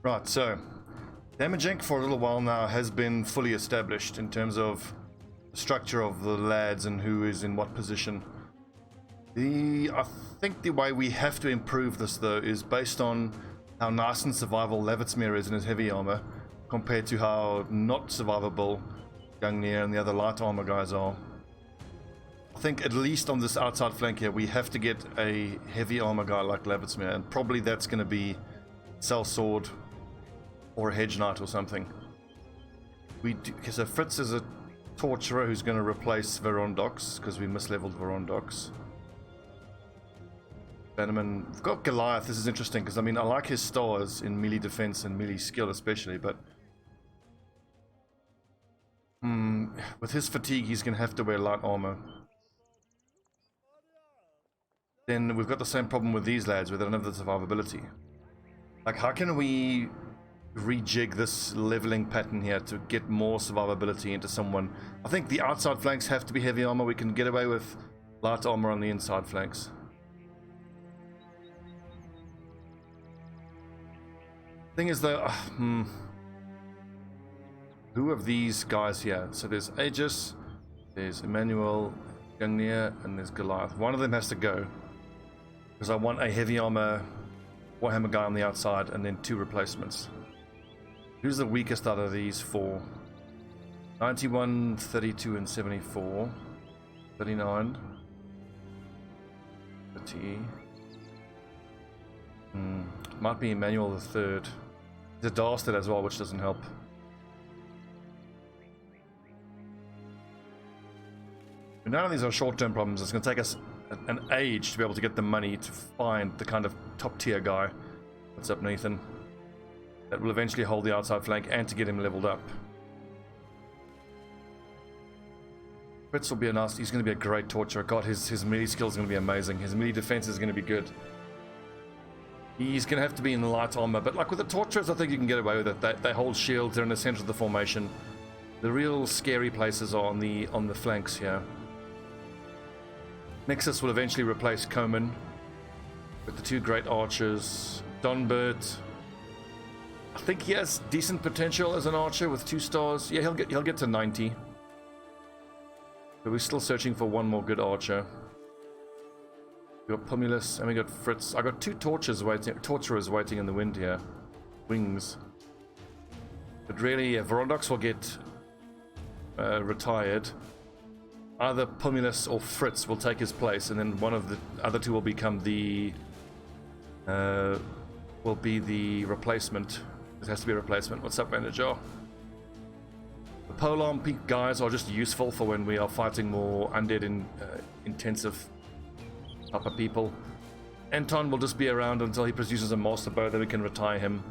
Right, so damage inc for a little while now has been fully established in terms of the structure of the lads and who is in what position. I think the way we have to improve this though is based on how nice and survival Levitsmere is in his heavy armor compared to how not survivable Gungnir and the other light armor guys are. I think at least on this outside flank here we have to get a heavy armor guy like Levitsmere, and probably that's going to be Sellsword or a Hedge Knight or something. Okay, so Fritz is a Torturer who's going to replace Verondox because we misleveled Verondox. Bannerman. We've got Goliath. This is interesting because I mean I like his stars in melee defense and melee skill especially, but with his fatigue he's going to have to wear light armor. Then we've got the same problem with these lads where they don't have the survivability. Like, how can we rejig this leveling pattern here to get more survivability into someone? I think the outside flanks have to be heavy armor. We can get away with light armor on the inside flanks. Thing is though, who of these guys here? So there's Aegis, there's Emmanuel, Gungnir, and there's Goliath. One of them has to go because I want a heavy armor Warhammer guy on the outside and then 2 replacements. Who's the weakest out of these 4? 91, 32, and 74. 39. 30. Might be Emmanuel the Third. He's a Dastard as well, which doesn't help. But none of these are short-term problems. It's going to take us an age to be able to get the money to find the kind of top-tier guy. What's up, Nathan? That will eventually hold the outside flank and to get him leveled up. Fritz will be a nice. He's going to be a great Torturer. God, his melee skill is going to be amazing. His melee defense is going to be good. He's going to have to be in light armor, but like with the Torturers, I think you can get away with it. They hold shields. They're in the center of the formation. The real scary places are on the flanks here. Nexus will eventually replace Coman with the 2 great archers. Donbert, I think he has decent potential as an archer with 2 stars. Yeah, he'll get to 90. But we're still searching for one more good archer. We got Pumulus and we got Fritz. I got 2 torturers waiting in the wind here. Wings. But really, Verondox will get retired. Either Pumulus or Fritz will take his place, and then one of the other 2 will become the replacement. It has to be a replacement. What's up, Manager? The polearm peak guys are just useful for when we are fighting more undead and intensive type of people. Anton will just be around until he produces a master bow, then we can retire him.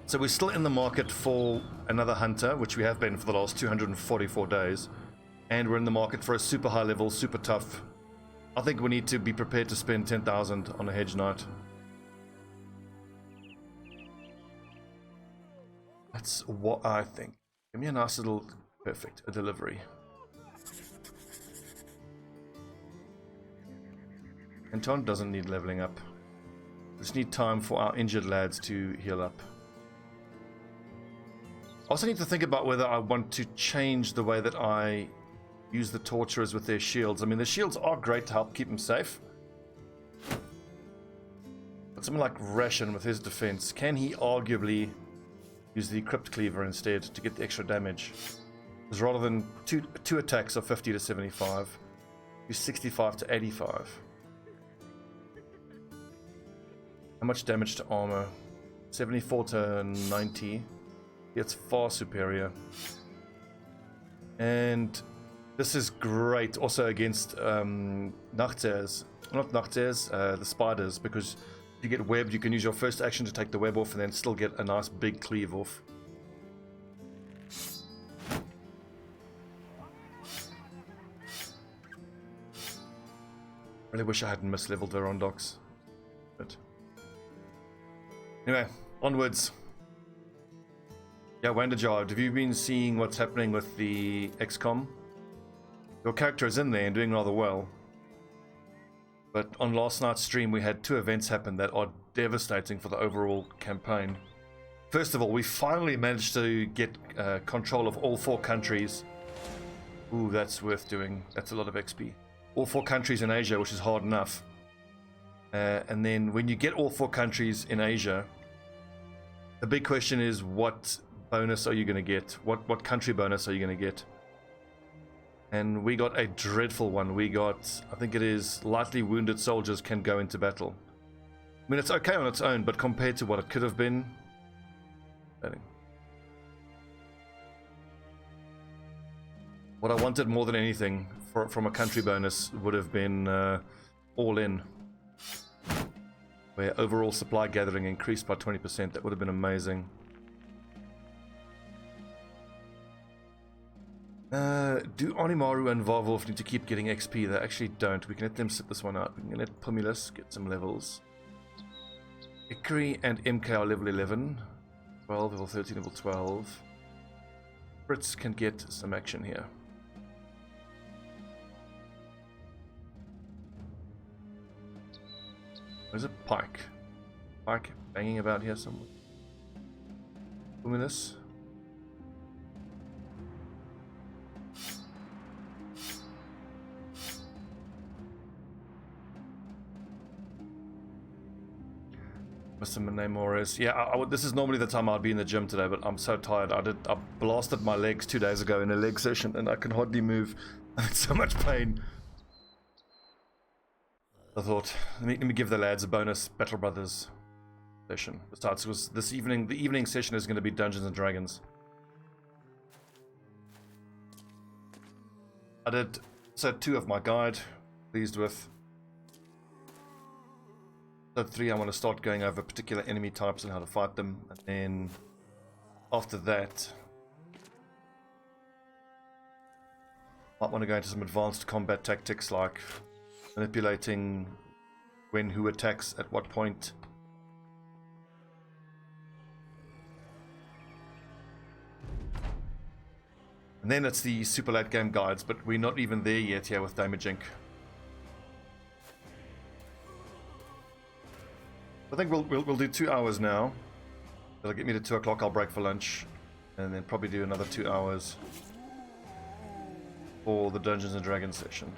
So we're still in the market for another hunter, which we have been for the last 244 days. And we're in the market for a super high level, super tough. I think we need to be prepared to spend 10,000 on a Hedge Knight. That's what I think. Give me a nice little, perfect, a delivery. Anton doesn't need leveling up. Just need time for our injured lads to heal up. I also need to think about whether I want to change the way that I use the Torturers with their shields. I mean, the shields are great to help keep them safe. But someone like Ration with his defense, can he arguably use the Crypt Cleaver instead to get the extra damage? Because rather than two attacks of 50 to 75, use 65 to 85. How much damage to armor? 74 to 90. It's far superior. And this is great also against Nachters. Not Nachters, the spiders, because if you get webbed, you can use your first action to take the web off and then still get a nice big cleave off. Really wish I hadn't misleveled Verondox. But anyway, onwards. Yeah, Wanderjar, have you been seeing what's happening with the XCOM? Your character is in there and doing rather well. But on last night's stream, we had 2 events happen that are devastating for the overall campaign. First of all, we finally managed to get control of all 4 countries. Ooh, that's worth doing. That's a lot of XP. All 4 countries in Asia, which is hard enough. And then when you get all 4 countries in Asia, the big question is, what bonus are you going to get? What country bonus are you going to get? And we got a dreadful one. We got, I think it is, lightly wounded soldiers can go into battle. I mean, it's okay on its own, but compared to what it could have been... What I wanted more than anything from a country bonus would have been all in. Where overall supply gathering increased by 20%. That would have been amazing. Do Onimaru and Varvolf need to keep getting XP? They actually don't. We can let them sit this one out. We can let Pumulus get some levels. Ikari and MK are level 11. 12, level 13, level 12. Brits can get some action here. There's a pike. Pike banging about here somewhere. Pumulus. Mr. Namores. Yeah, this is normally the time I'd be in the gym today, but I'm so tired. I blasted my legs 2 days ago in a leg session, and I can hardly move. I'm in so much pain. I thought, let me give the lads a bonus Battle Brothers session. Besides, was this evening, the evening session is going to be Dungeons and Dragons. I did set 2 of my guide, pleased with. Episode 3, I want to start going over particular enemy types and how to fight them, and then after that I might want to go into some advanced combat tactics like manipulating when who attacks at what point. And then it's the super late game guides, but we're not even there yet here with Damage Inc. I think we'll do 2 hours now. That'll get me to 2 o'clock. I'll break for lunch, and then probably do another 2 hours for the Dungeons and Dragons session.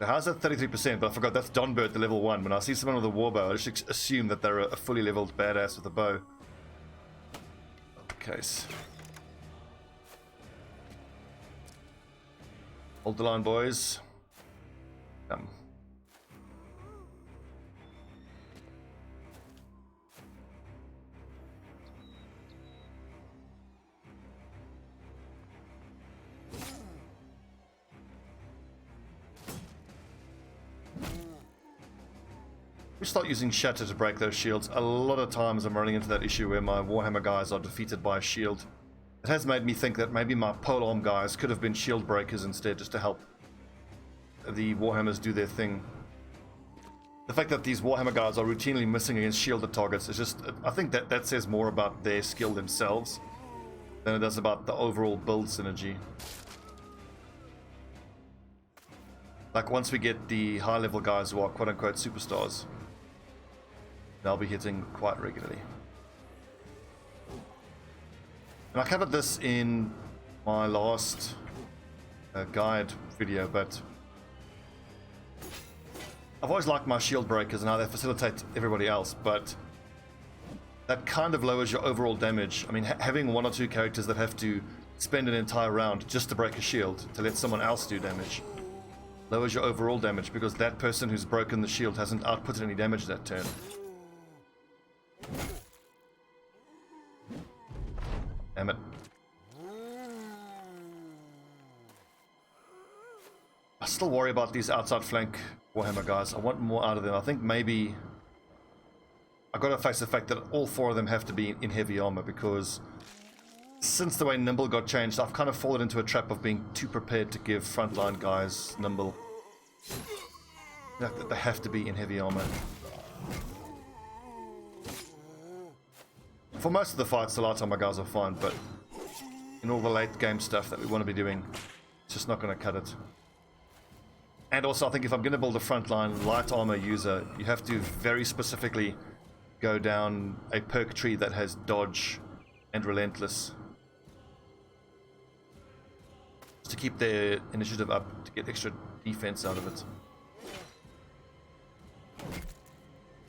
Now, how's that 33%? But I forgot that's Donbert, the level 1. When I see someone with a warbow, I just assume that they're a fully leveled badass with a bow. Case. Hold the line, boys. Come. We start using shatter to break those shields. A lot of times I'm running into that issue where my Warhammer guys are defeated by a shield. It has made me think that maybe my polearm guys could have been shield breakers instead, just to help the Warhammers do their thing. The fact that these Warhammer guys are routinely missing against shielded targets is just, I think that says more about their skill themselves than it does about the overall build synergy. Like once we get the high level guys who are quote unquote superstars, they'll be hitting quite regularly. And I covered this in my last guide video, but I've always liked my shield breakers and how they facilitate everybody else, but that kind of lowers your overall damage. I mean, having 1 or 2 characters that have to spend an entire round just to break a shield to let someone else do damage lowers your overall damage, because that person who's broken the shield hasn't outputted any damage that turn. Damn it. I still worry about these outside flank Warhammer guys. I want more out of them. I think maybe I've got to face the fact that all 4 of them have to be in heavy armor, because since the way Nimble got changed, I've kind of fallen into a trap of being too prepared to give frontline guys Nimble. That they have to be in heavy armor. For most of the fights, the light armor guys are fine, but in all the late game stuff that we want to be doing, it's just not going to cut it. And also, I think if I'm going to build a frontline light armor user, you have to very specifically go down a perk tree that has dodge and relentless, just to keep their initiative up, to get extra defense out of it.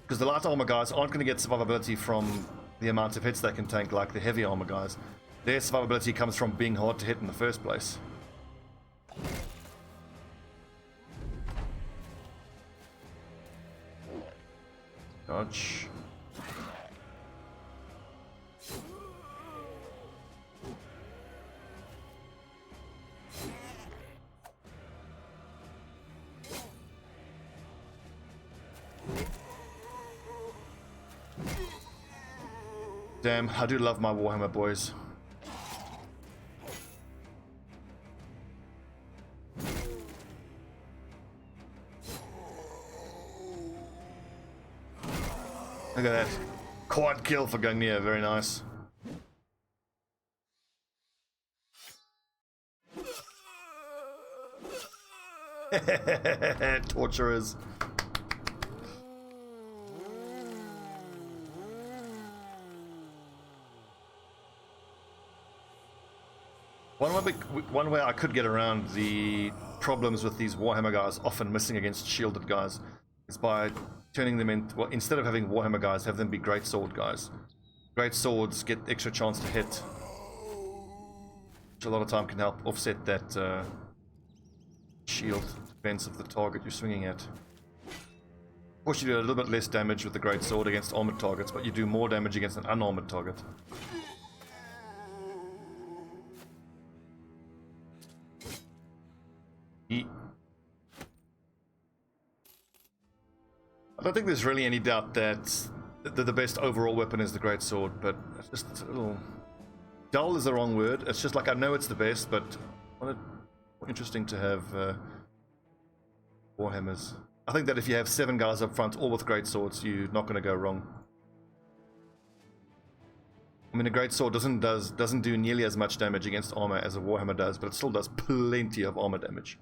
Because the light armor guys aren't going to get survivability from the amount of hits they can tank like the heavy armor guys. Their survivability comes from being hard to hit in the first place. Dodge. Damn, I do love my Warhammer boys. Look at that. Quad kill for Gungnir, very nice. Torturers. One way I could get around the problems with these Warhammer guys often missing against shielded guys is by turning them in, well, instead of having Warhammer guys, have them be great sword guys. Great swords get extra chance to hit, which a lot of time can help offset that shield defense of the target you're swinging at. Of course, you do a little bit less damage with the great sword against armored targets, but you do more damage against an unarmored target. I don't think there's really any doubt that the best overall weapon is the great sword, but it's just a little dull is the wrong word. It's just like, I know it's the best, but I want it more interesting to have Warhammers. I think that if you have 7 guys up front, all with great swords, you're not going to go wrong. I mean, a great sword doesn't do nearly as much damage against armor as a Warhammer does, but it still does plenty of armor damage.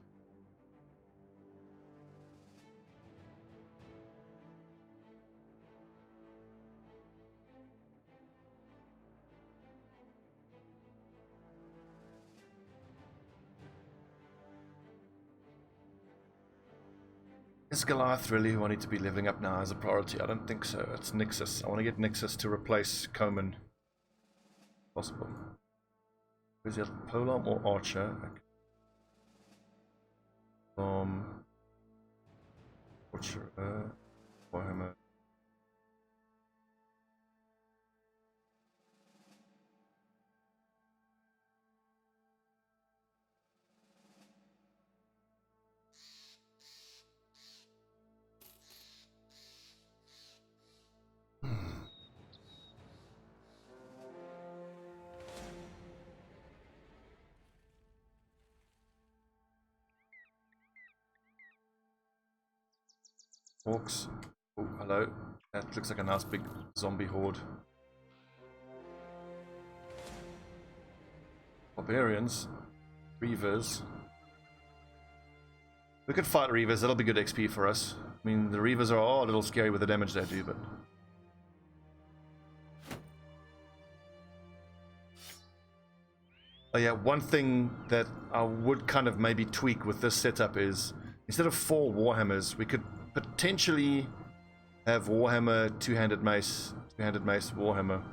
Is Goliath really who I need to be leveling up now as a priority? I don't think so. It's Nixus. I want to get Nixus to replace Coman. Possible. Is he a polearm or archer? Archer, Warhammer. Orcs. Oh, hello. That looks like a nice big zombie horde. Barbarians. Reavers. We could fight Reavers, that'll be good XP for us. I mean, the Reavers are a little scary with the damage they do, but... Oh yeah, one thing that I would kind of maybe tweak with this setup is, instead of 4 Warhammers, we could potentially have Warhammer two-handed mace Warhammer.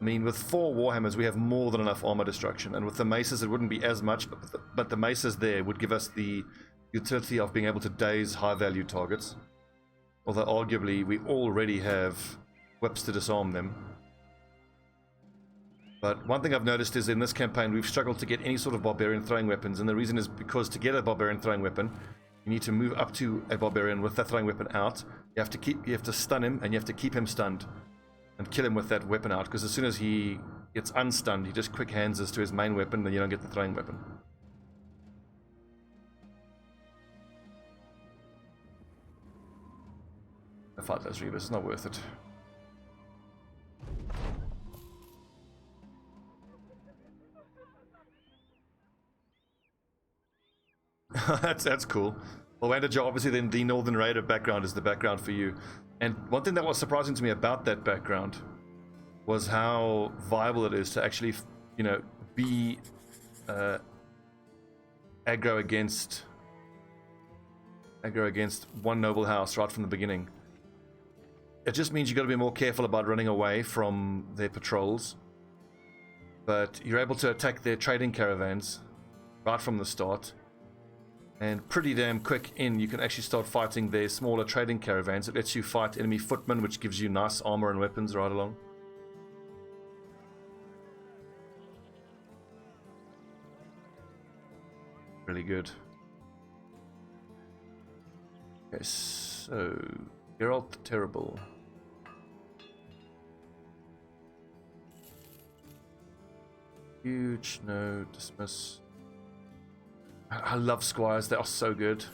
I mean, with 4 Warhammers we have more than enough armor destruction, and with the maces it wouldn't be as much, but the maces there would give us the utility of being able to daze high-value targets, although arguably we already have whips to disarm them. But one thing I've noticed is in this campaign we've struggled to get any sort of barbarian throwing weapons, and the reason is because to get a barbarian throwing weapon you need to move up to a barbarian with that throwing weapon out. You have to stun him, and you have to keep him stunned and kill him with that weapon out, because as soon as he gets unstunned he just quick hands us to his main weapon, then you don't get the throwing weapon. I fight those Reavers, it's not worth it. That's cool. Well, Wandager, obviously then the Northern Raider background is the background for you. And one thing that was surprising to me about that background was how viable it is to actually, you know, be aggro against one noble house right from the beginning. It just means you've got to be more careful about running away from their patrols. But you're able to attack their trading caravans right from the start. And pretty damn quick in, you can actually start fighting their smaller trading caravans. It lets you fight enemy footmen, which gives you nice armor and weapons right along. Really good. Okay, so Geralt the Terrible. Huge, no, dismiss. I love squires, they are so good.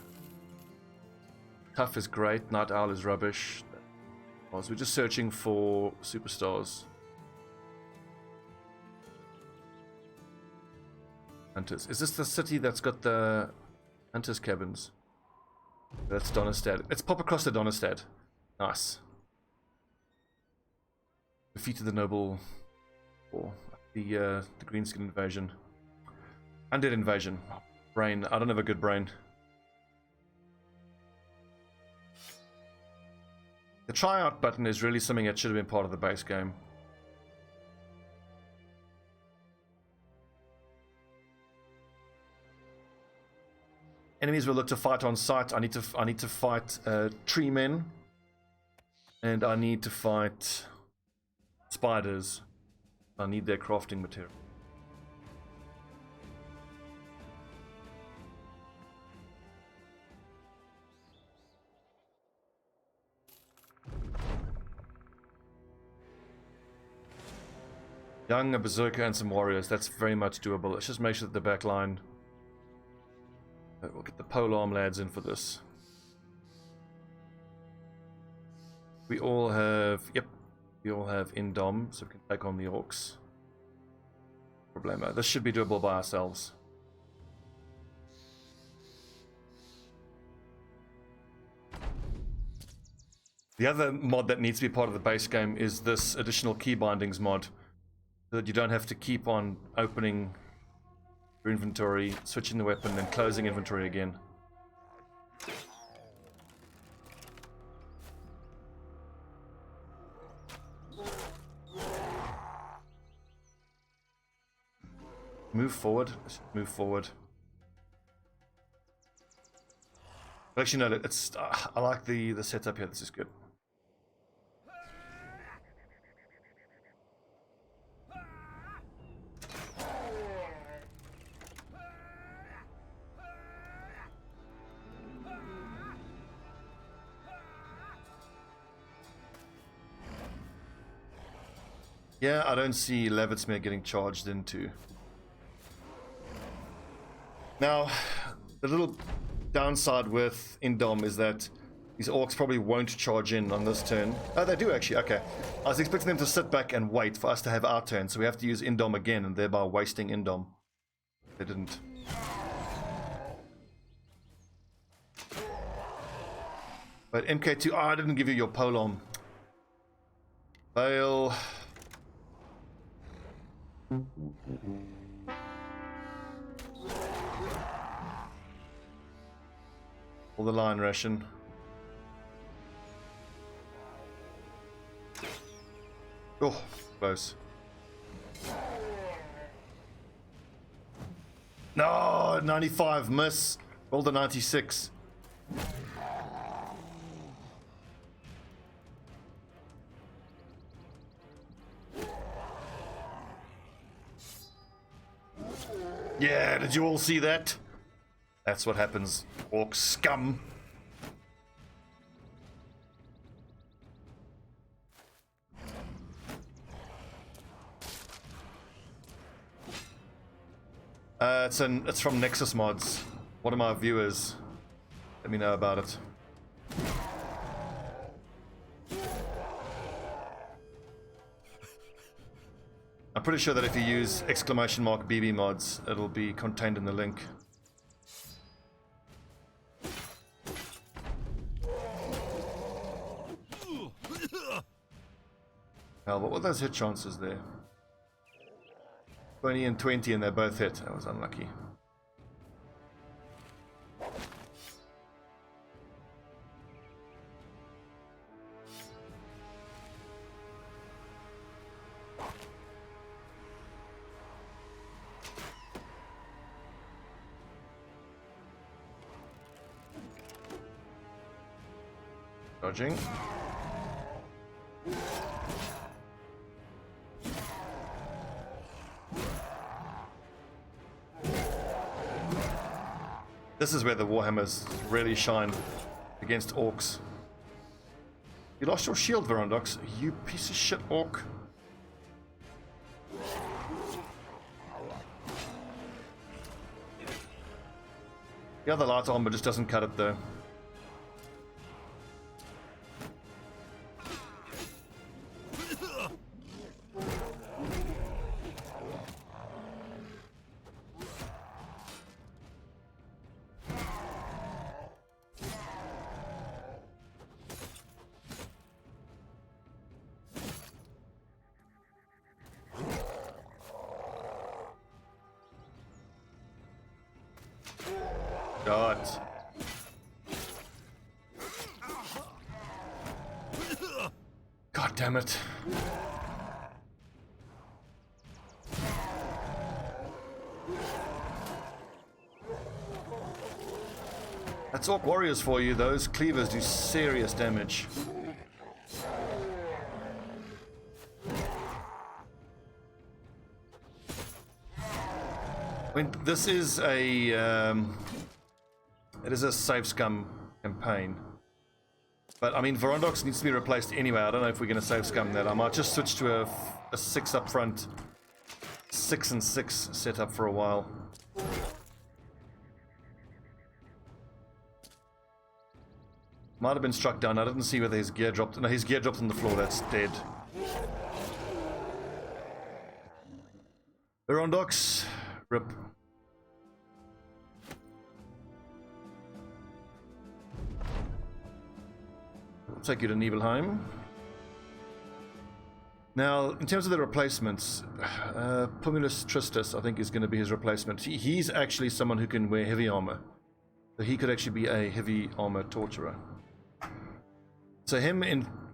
Tough is great, Night Owl is rubbish. We're just searching for superstars. Hunters. Is this the city that's got the hunters' cabins? That's Donnerstad. Let's pop across to Donnerstad. Nice. Defeated the noble, or the greenskin invasion. Undead invasion. Brain. I don't have a good brain. The tryout button is really something that should have been part of the base game. Enemies will look to fight on sight. I need to fight tree men, and I need to fight spiders. I need their crafting material. Young, a berserker, and some warriors. That's very much doable. Let's just make sure that the back line. We'll get the polearm lads in for this. We all have. Yep. We all have Indom, so we can take on the orcs. Problemo. This should be doable by ourselves. The other mod that needs to be part of the base game is this additional key bindings mod, so that you don't have to keep on opening your inventory, switching the weapon, and closing inventory again. Move forward. Move forward. Actually, no. It's. I like the setup here. This is good. Yeah, I don't see Levitsmere getting charged into. Now, the little downside with Indom is that these orcs probably won't charge in on this turn. Oh, they do actually, okay. I was expecting them to sit back and wait for us to have our turn, so we have to use Indom again, and thereby wasting Indom. They didn't. But MK2, oh, I didn't give you your polearm. Fail. All the line ration. Oh, close. No, 95, miss. Roll the 96. Yeah, did you all see that? That's what happens, orc scum. It's from Nexus Mods. One of my viewers let me know about it. I'm pretty sure that if you use !BB mods, it'll be contained in the link. hell, what were those hit chances there? 20 and 20 and they both hit. That was unlucky. Dodging. This is where the Warhammers really shine against orcs. You lost your shield, Verondox, you piece of shit orc. The other light armor just doesn't cut it though. God. God damn it. That's Orc Warriors for you. Those cleavers do serious damage. I mean, this is a it is a save scum campaign, but I mean Verondox needs to be replaced anyway. I don't know if we're going to save scum that. I might just switch to a 6 up front, 6 and 6 setup for a while. Might have been struck down. I didn't see whether his gear dropped. No, his gear dropped on the floor. That's dead. Verondox, rip. We'll take you to Nibelheim. Now, in terms of the replacements, Pumulus Tristus, I think, is going to be his replacement. He's actually someone who can wear heavy armor. So he could actually be a heavy armor torturer. So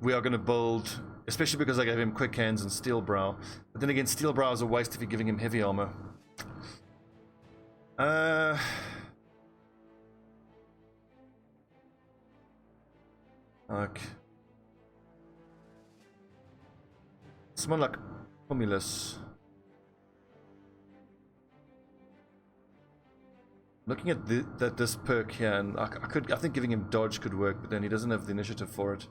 we are going to build, especially because I gave him quick hands and steel brow. But then again, steel brow is a waste if you're giving him heavy armor. Like someone like Pumulus. Looking at this perk here, and I think giving him dodge could work, but then he doesn't have the initiative for it.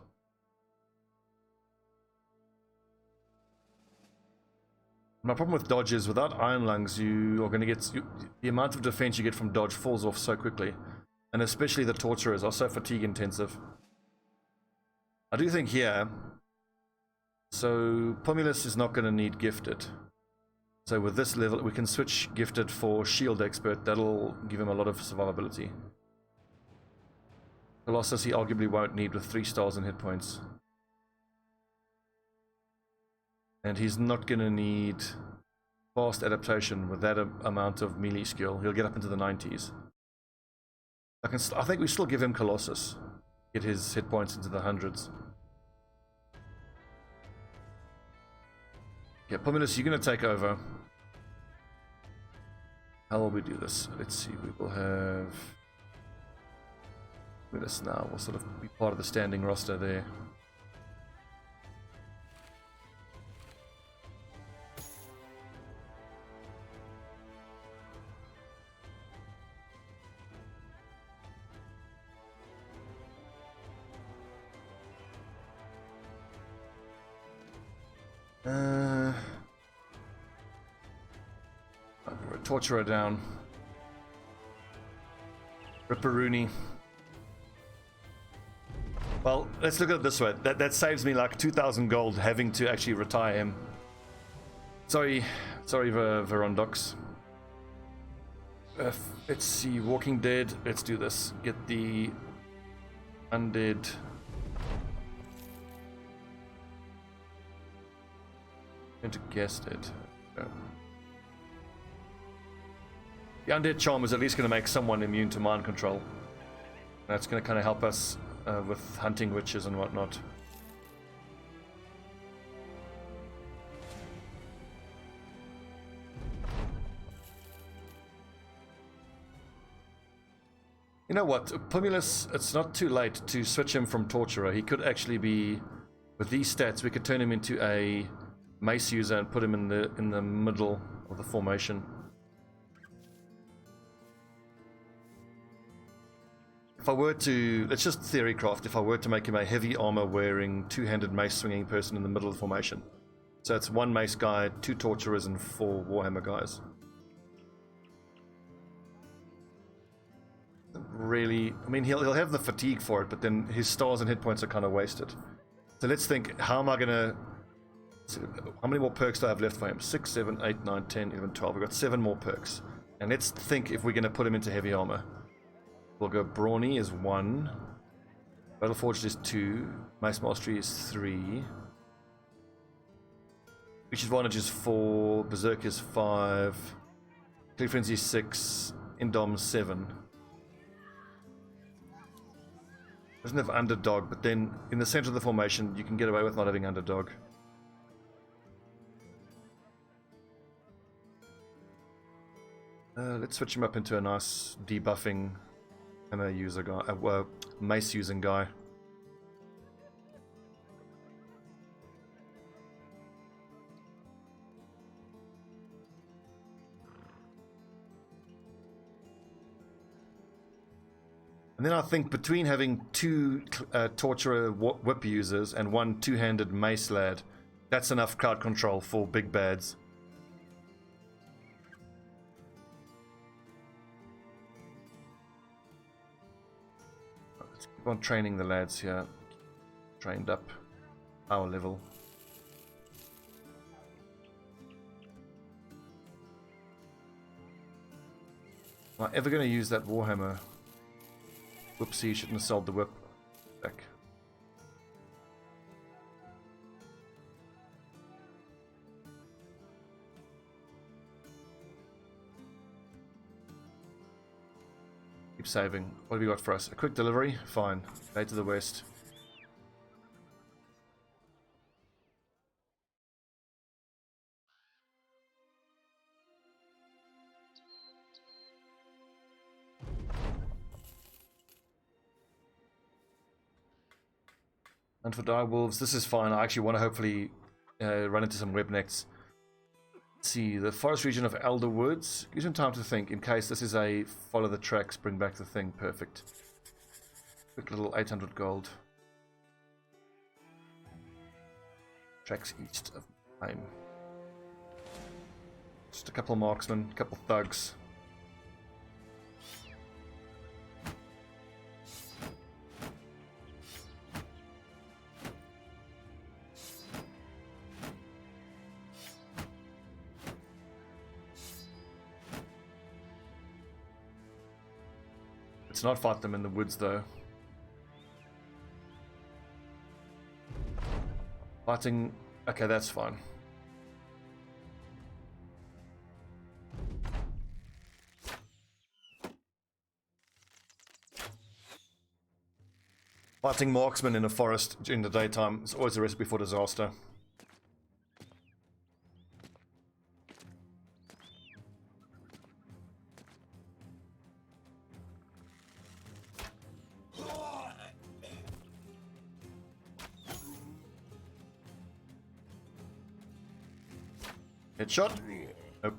My problem with dodge is without Iron Lungs, you are going to get the amount of defense you get from dodge falls off so quickly, and especially the torturers are so fatigue intensive. I do think here, so Pumulus is not going to need gifted. So with this level, we can switch gifted for shield expert. That'll give him a lot of survivability. Colossus he arguably won't need with 3 stars and hit points. And he's not going to need fast adaptation with that amount of melee skill. He'll get up into the 90s. I think we still give him Colossus. Get his hit points into the hundreds. Yeah, Pumulus, you're going to take over. How will we do this? Let's see, we will have Pumulus now. We'll sort of be part of the standing roster there. Torturer down. Ripperoonie. Well, let's look at it this way. That saves me like 2,000 gold having to actually retire him. Sorry, Verondox. Let's see, Walking Dead. Let's do this. Get the undead. Into guessed it. The undead charm is at least going to make someone immune to mind control. That's going to kind of help us with hunting witches and whatnot. You know what, Pumulus, it's not too late to switch him from Torturer. He could actually be, with these stats, we could turn him into a mace user and put him in the middle of the formation. If I were to, let's just theorycraft, if I were to make him a heavy armor wearing two-handed mace swinging person in the middle of the formation. So it's 1 mace guy, 2 Torturers, and 4 Warhammer guys. Really, I mean, he'll have the fatigue for it, but then his stars and hit points are kind of wasted. So let's think, how am I gonna, how many more perks do I have left for him? 6, 7, 8, 9, 10, 11, 12. We've got 7 more perks. And let's think if we're gonna put him into heavy armor. We'll go Brawny is 1, Battleforged is 2, Mace Mastery is 3, Reach Advantage is 4, Berserk is 5, Clear Frenzy is 6, Indom 7. Doesn't have Underdog, but then in the center of the formation you can get away with not having Underdog. Let's switch him up into a nice debuffing hammer user guy, mace using guy. And then I think between having 2 Torturer whip users and 1 two-handed mace lad, that's enough crowd control for big bads. Let's keep on training the lads here. Trained up our level. Am I ever going to use that Warhammer? Whoopsie, shouldn't have sold the whip. Back. Keep saving. What have you got for us? A quick delivery? Fine. Way to the west. And for direwolves, this is fine. I actually want to hopefully run into some webnecks. Let's see, the forest region of Elder Woods. Give some time to think in case this is a follow the tracks, bring back the thing. Perfect. Quick little 800 gold. Tracks east of time. Just a couple marksmen, a couple thugs. Let's not fight them in the woods though. Fighting... okay, that's fine. Fighting marksmen in a forest during the daytime is always a recipe for disaster. Headshot? Nope.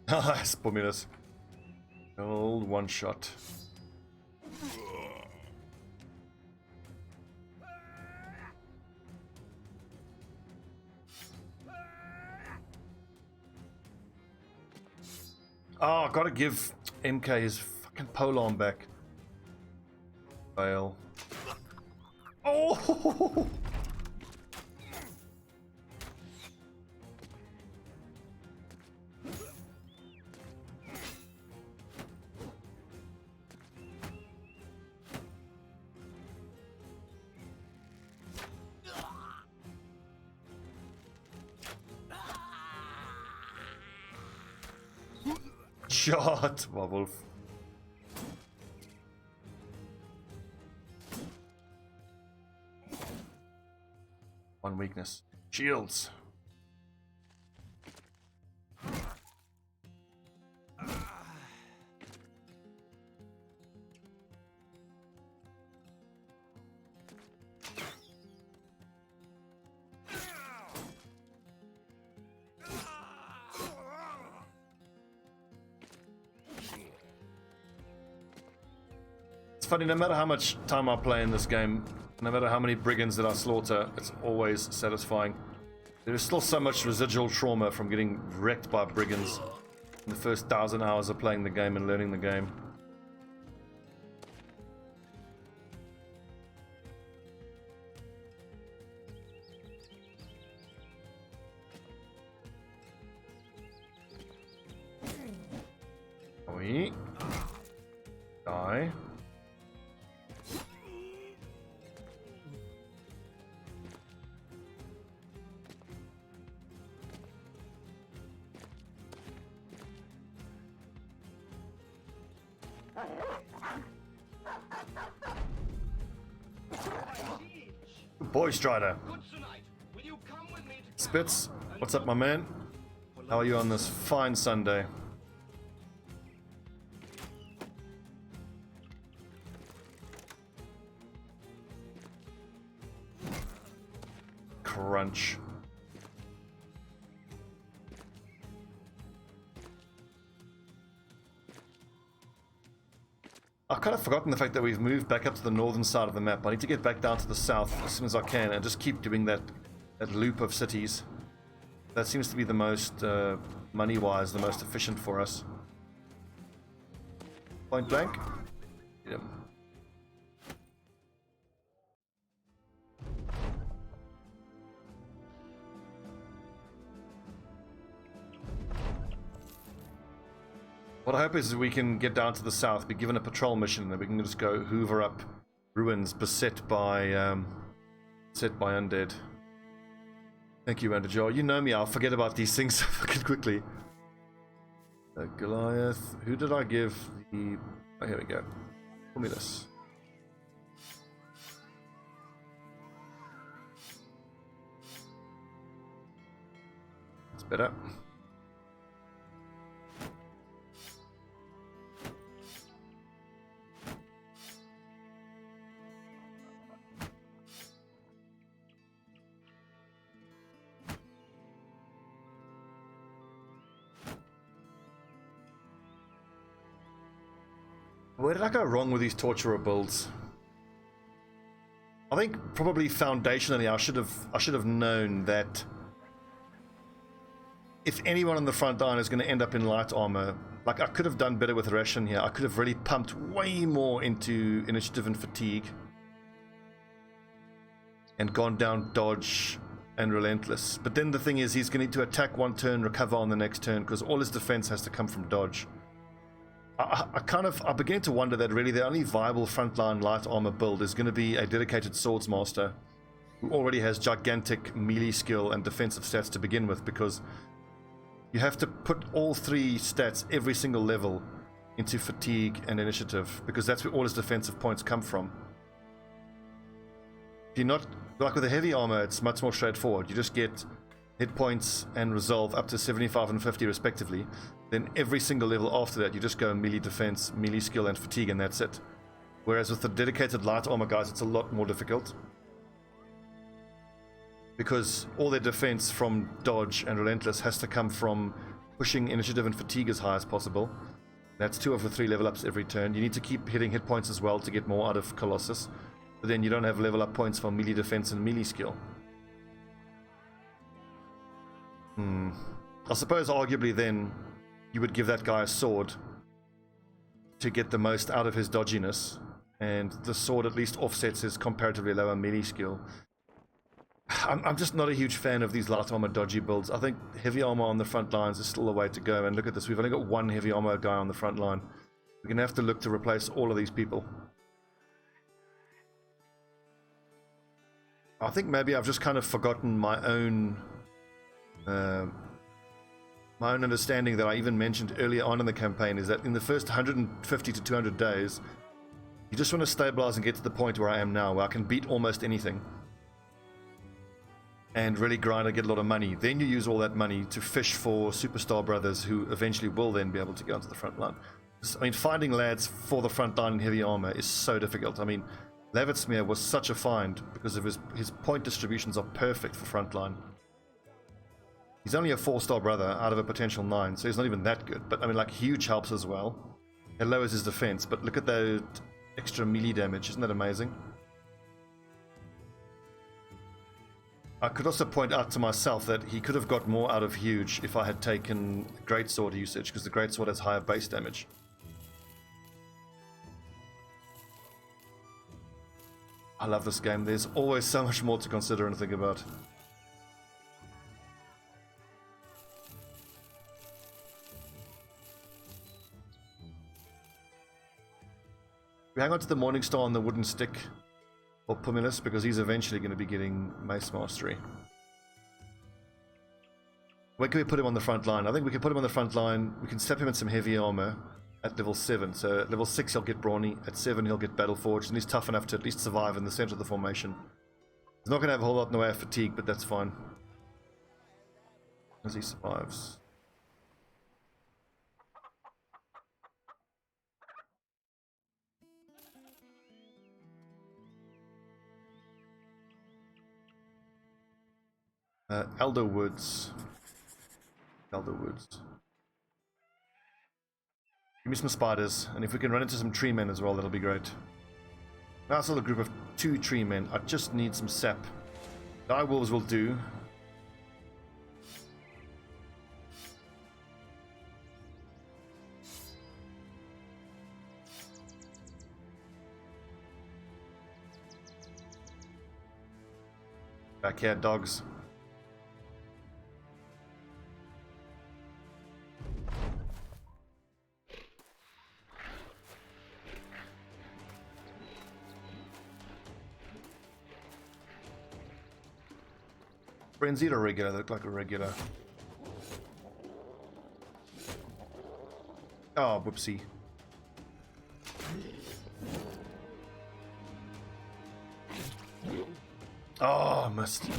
Nice, Pumulus. Old one shot. Oh, gotta give MK his fucking polearm back. Fail. Oh! Shot, Wolf. One weakness. Shields. It's funny, no matter how much time I play in this game, no matter how many brigands that I slaughter, it's always satisfying. There is still so much residual trauma from getting wrecked by brigands in the first 1,000 hours of playing the game and learning the game. We die. Good boy, Strider. Spitz, what's up, my man? How are you on this fine Sunday? Crunch. I've kind of forgotten the fact that we've moved back up to the northern side of the map. I need to get back down to the south as soon as I can and just keep doing that loop of cities. That seems to be the most, money-wise, the most efficient for us. Point blank. Yep. What I hope is we can get down to the south, be given a patrol mission, and then we can just go hoover up ruins beset by undead. Thank you, Randajar. You know me, I'll forget about these things fucking quickly. Goliath. Who did I give the... Oh, here we go. Pull me this. It's better. Where did I go wrong with these torturer builds? I think probably foundationally I should have known that if anyone on the front line is going to end up in light armor, like I could have done better with ration here. I could have really pumped way more into initiative and fatigue and gone down dodge and relentless. But then the thing is, he's going to need to attack one turn, recover on the next turn, because all his defense has to come from dodge. I begin to wonder that really the only viable frontline light armor build is going to be a dedicated swordsmaster who already has gigantic melee skill and defensive stats to begin with, because you have to put all three stats every single level into fatigue and initiative, because that's where all his defensive points come from. If you're not, like with the heavy armor, it's much more straightforward. You just get hit points and resolve up to 75 and 50 respectively. Then every single level after that, you just go melee defense, melee skill, and fatigue, and that's it. Whereas with the dedicated light armor guys, it's a lot more difficult, because all their defense from dodge and relentless has to come from pushing initiative and fatigue as high as possible. That's 2 of the 3 level ups every turn. You need to keep hitting hit points as well to get more out of Colossus, but then you don't have level up points for melee defense and melee skill. I suppose arguably then you would give that guy a sword to get the most out of his dodginess, and the sword at least offsets his comparatively lower melee skill. I'm just not a huge fan of these light armor dodgy builds. I think heavy armor on the front lines is still the way to go, and look at this, we've only got one heavy armor guy on the front line. We're going to have to look to replace all of these people. I think maybe I've just kind of forgotten my own understanding that I even mentioned earlier on in the campaign, is that in the first 150 to 200 days, you just want to stabilize and get to the point where I am now, where I can beat almost anything and really grind and get a lot of money. Then you use all that money to fish for superstar brothers who eventually will then be able to get onto the front line. I mean, finding lads for the front line in heavy armor is so difficult. I mean, Levitsmere was such a find because of his point distributions are perfect for frontline. He's only a 4-star brother out of a potential 9, so he's not even that good. But I mean, like, huge helps as well. It lowers his defense, but look at that extra melee damage. Isn't that amazing? I could also point out to myself that he could have got more out of huge if I had taken greatsword usage, because the greatsword has higher base damage. I love this game. There's always so much more to consider and think about. We hang on to the Morningstar on the wooden stick, or Pumilus, because he's eventually going to be getting Mace Mastery. Where can we put him on the front line? I think we can put him on the front line. We can step him in some heavy armor at level 7. So at level 6 he'll get Brawny, at 7 he'll get Battle Forged, and he's tough enough to at least survive in the center of the formation. He's not going to have a whole lot in the way of fatigue, but that's fine. As he survives. Elder Woods. Elder Woods. Give me some spiders, and if we can run into some tree men as well, that'll be great. Now it's still a group of 2 tree men. I just need some sap. Die wolves will do. Back here, dogs. Frenzied or regular? They look like a regular. Oh, whoopsie. Oh, missed.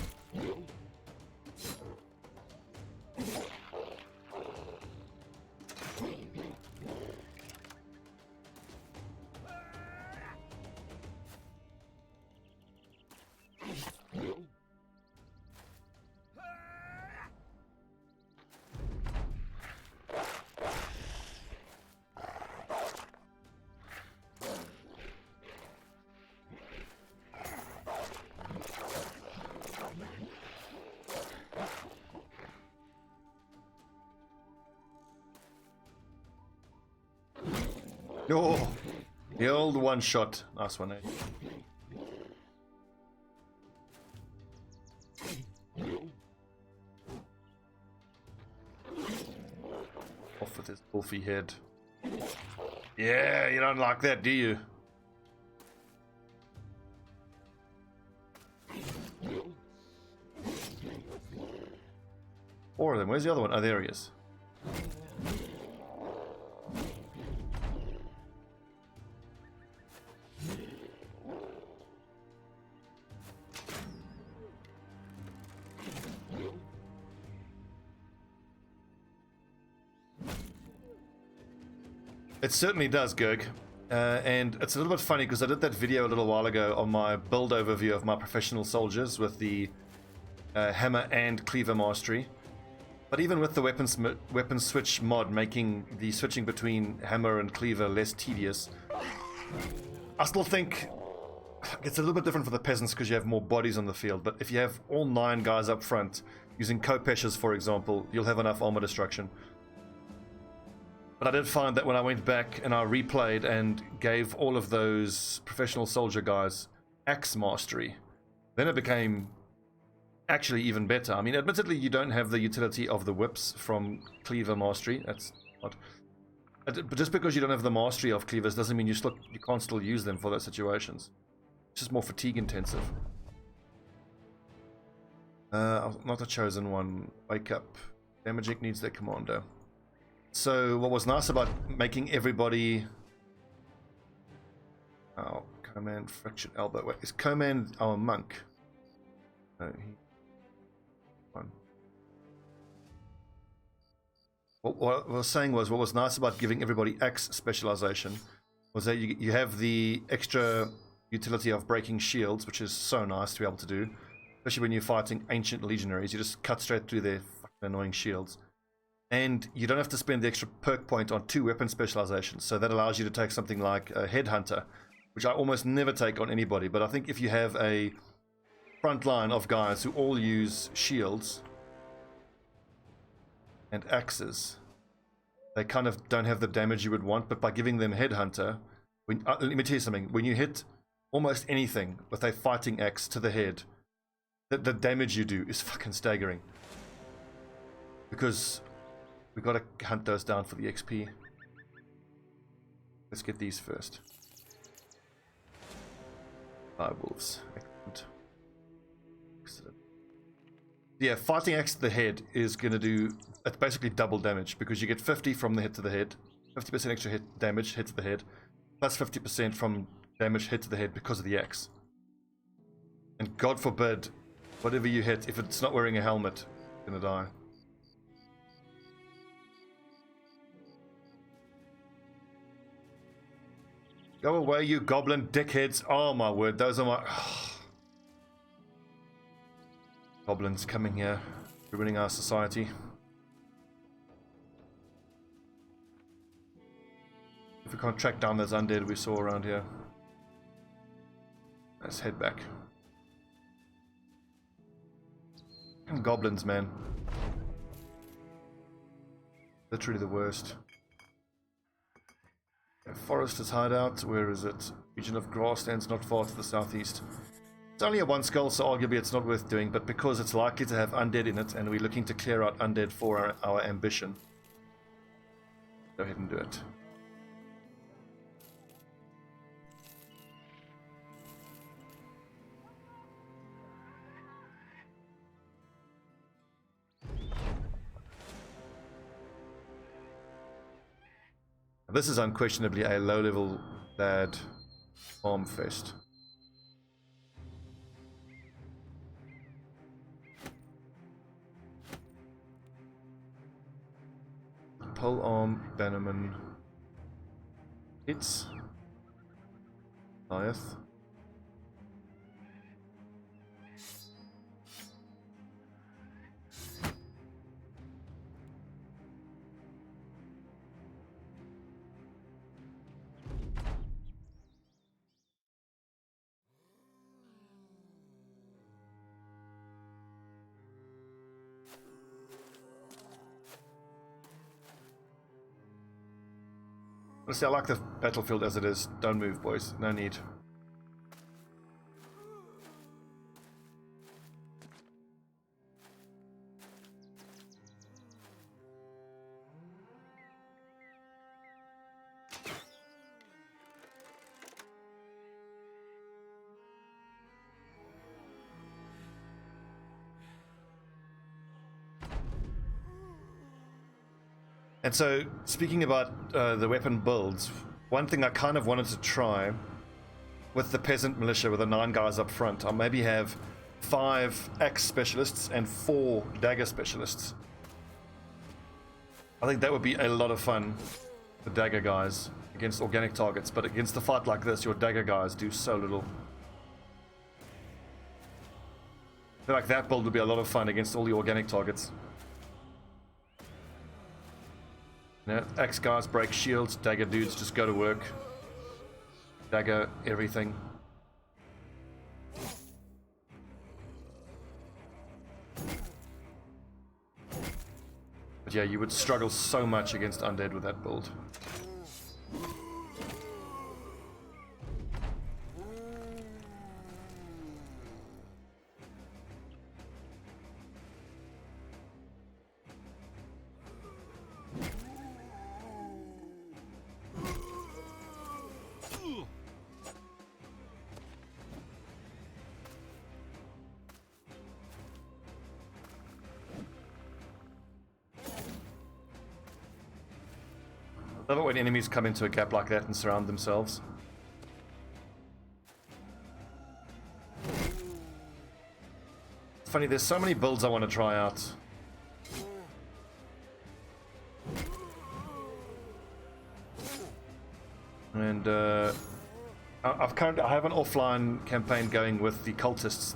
Oh, the old one shot. Nice one, eh? Off with his wolfy head. Yeah, you don't like that, do you? Four of them. Where's the other one? Oh, there he is. It certainly does, Gerg. And it's a little bit funny because I did that video a little while ago on my build overview of my professional soldiers with the hammer and cleaver mastery. But even with the weapon switch mod making the switching between hammer and cleaver less tedious, I still think it's a little bit different for the peasants because you have more bodies on the field. But if you have all 9 guys up front, using Kopeshas for example, you'll have enough armor destruction. But I did find that when I went back and I replayed and gave all of those professional soldier guys axe mastery, then it became actually even better. I mean, admittedly, you don't have the utility of the whips from cleaver mastery. That's not. But just because you don't have the mastery of cleavers doesn't mean you can't still use them for those situations. It's just more fatigue intensive. Not a chosen one. Wake up. Damaging needs their commando. So what was nice about making everybody... Oh, command fractured elbow. Wait, is command our monk? No, one. What I was saying was, what was nice about giving everybody X specialization was that you have the extra utility of breaking shields, which is so nice to be able to do, especially when you're fighting ancient legionaries. You just cut straight through their fucking annoying shields, and you don't have to spend the extra perk point on 2 weapon specializations. So that allows you to take something like a headhunter, which I almost never take on anybody. But I think if you have a front line of guys who all use shields and axes, they kind of don't have the damage you would want. But by giving them headhunter, let me tell you something, when you hit almost anything with a fighting axe to the head, the damage you do is fucking staggering. Because we got to hunt those down for the XP. Let's get these first. Wolves. Excellent. Yeah, fighting axe to the head is going to do, it's basically double damage, because you get 50 from the hit to the head, 50% extra hit damage hit to the head, plus 50% from damage hit to the head because of the axe. And God forbid, whatever you hit, if it's not wearing a helmet, you're going to die. Go away, you goblin dickheads. Oh my word, those are my... Goblins coming here, ruining our society. If we can't track down those undead we saw around here. Let's head back. And goblins, man. Literally the worst. Forester's hideout, where is it? Region of grasslands not far to the southeast. It's only a 1 skull, so arguably it's not worth doing, but because it's likely to have undead in it and we're looking to clear out undead for our ambition, go ahead and do it. This is unquestionably a low-level lad farm fest. Pole arm, bannerman, hits, Goliath. Honestly, I like the battlefield as it is. Don't move, boys. No need. And so, speaking about the weapon builds, one thing I kind of wanted to try with the peasant militia with the 9 guys up front, I'll maybe have 5 axe specialists and 4 dagger specialists. I think that would be a lot of fun, the dagger guys, against organic targets, but against a fight like this, your dagger guys do so little. I feel like that build would be a lot of fun against all the organic targets. You know, axe guys break shields, dagger dudes just go to work. Dagger everything. But yeah, you would struggle so much against undead with that build. I love it when enemies come into a gap like that and surround themselves. It's funny, there's so many builds I want to try out. And I have an offline campaign going with the cultists,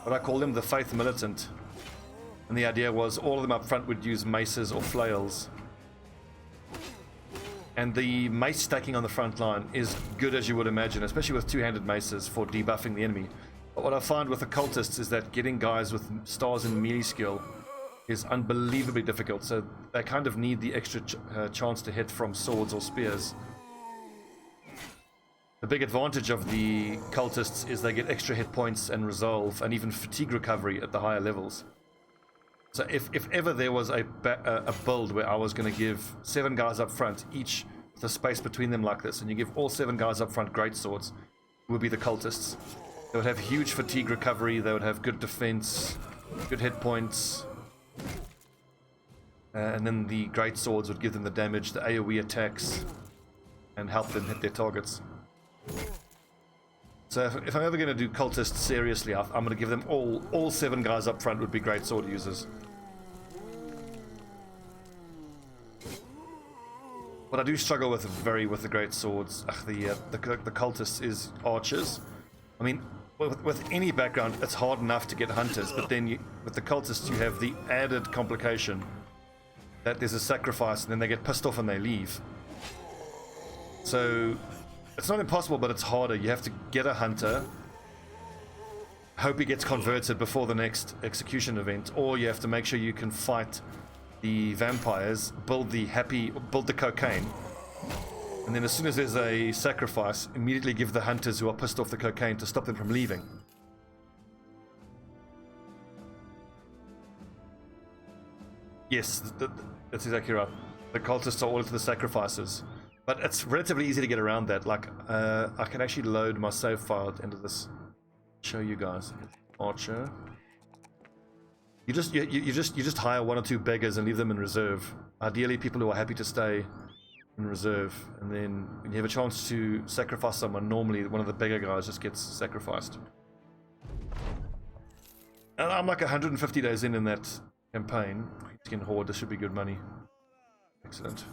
what I call them, the Faith Militant. And the idea was all of them up front would use maces or flails. And the mace stacking on the front line is good as you would imagine, especially with two-handed maces for debuffing the enemy. But what I find with the cultists is that getting guys with stars in melee skill is unbelievably difficult, so they kind of need the extra chance to hit from swords or spears. The big advantage of the cultists is they get extra hit points and resolve and even fatigue recovery at the higher levels. So if ever there was a build where I was going to give 7 guys up front, each with a space between them like this, and you give all 7 guys up front great swords, it would be the cultists. They would have huge fatigue recovery, they would have good defense, good hit points, and then the great swords would give them the damage, the AoE attacks, and help them hit their targets. So if I'm ever going to do cultists seriously, I'm going to give them all 7 guys up front would be great sword users. What I do struggle with with the great swords, the cultists, is archers. I mean, with any background, it's hard enough to get hunters, but then with the cultists, you have the added complication that there's a sacrifice, and then they get pissed off and they leave. So it's not impossible, but it's harder. You have to get a hunter, hope he gets converted before the next execution event, or you have to make sure you can fight the vampires, build the cocaine, and then as soon as there's a sacrifice, immediately give the hunters who are pissed off the cocaine to stop them from leaving. Yes, that's exactly right. The cultists are all into the sacrifices. But it's relatively easy to get around that. Like, I can actually load my save file into this. Show you guys. Archer. You just hire 1 or 2 beggars and leave them in reserve. Ideally, people who are happy to stay in reserve. And then when you have a chance to sacrifice someone, normally one of the beggar guys just gets sacrificed. And I'm like 150 days in that campaign. Skin Horde. This should be good money. Excellent.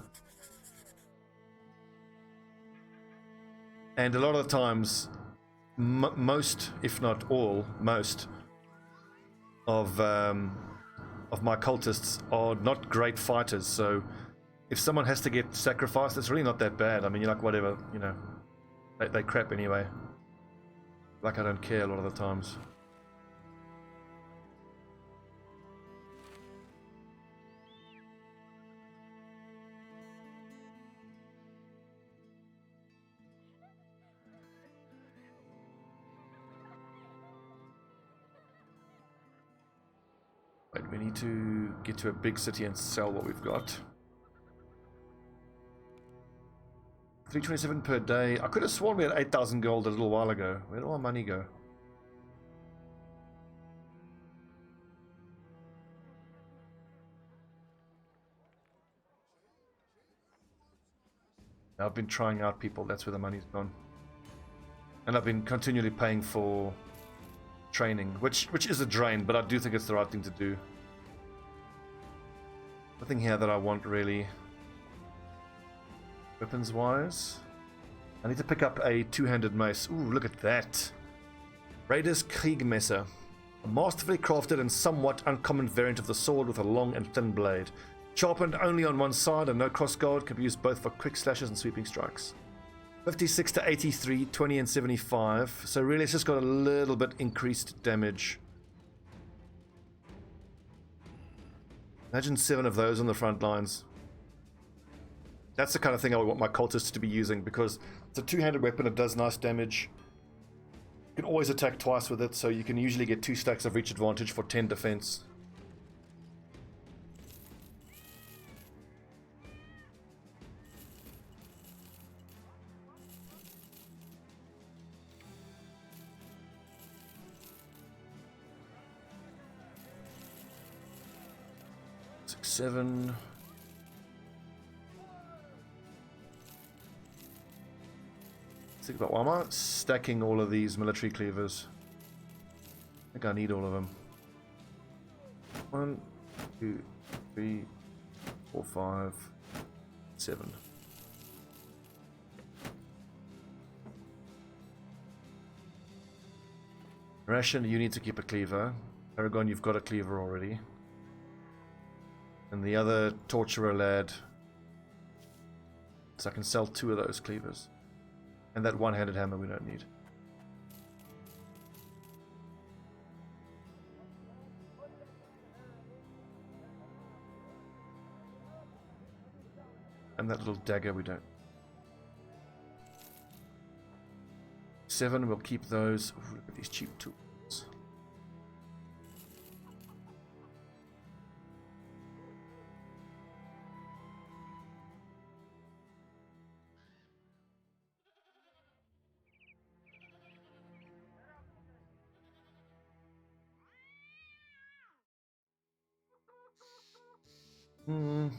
And a lot of the times, most, if not all, most of my cultists are not great fighters. So if someone has to get sacrificed, it's really not that bad. I mean, you're like, whatever, you know, they crap anyway. Like, I don't care a lot of the times. Right, we need to get to a big city and sell what we've got. 327 per day. I could have sworn we had 8,000 gold a little while ago. Where did all our money go? I've been trying out people, that's where the money's gone. And I've been continually paying for training, which is a drain, but I do think it's the right thing to do. Nothing here that I want really. Weapons wise, I need to pick up a 2-handed mace. Ooh, look at that. Raiders Kriegmesser, a masterfully crafted and somewhat uncommon variant of the sword with a long and thin blade. Sharpened only on one side and no crossguard, can be used both for quick slashes and sweeping strikes. 56 to 83, 20 and 75. So really it's just got a little bit increased damage. Imagine 7 of those on the front lines. That's the kind of thing I would want my cultists to be using, because it's a two-handed weapon, it does nice damage. You can always attack twice with it, so you can usually get 2 stacks of reach advantage for 10 defense. Six, 7. Think about why am I stacking all of these military cleavers? I think I need all of them. 1, 2, 3, 4, 5, 7. Ration, you need to keep a cleaver. Caravan, you've got a cleaver already. And the other torturer lad. So I can sell 2 of those cleavers. And that one-handed hammer we don't need. And that little dagger we don't. 7, we'll keep those. Ooh, look at these cheap tools.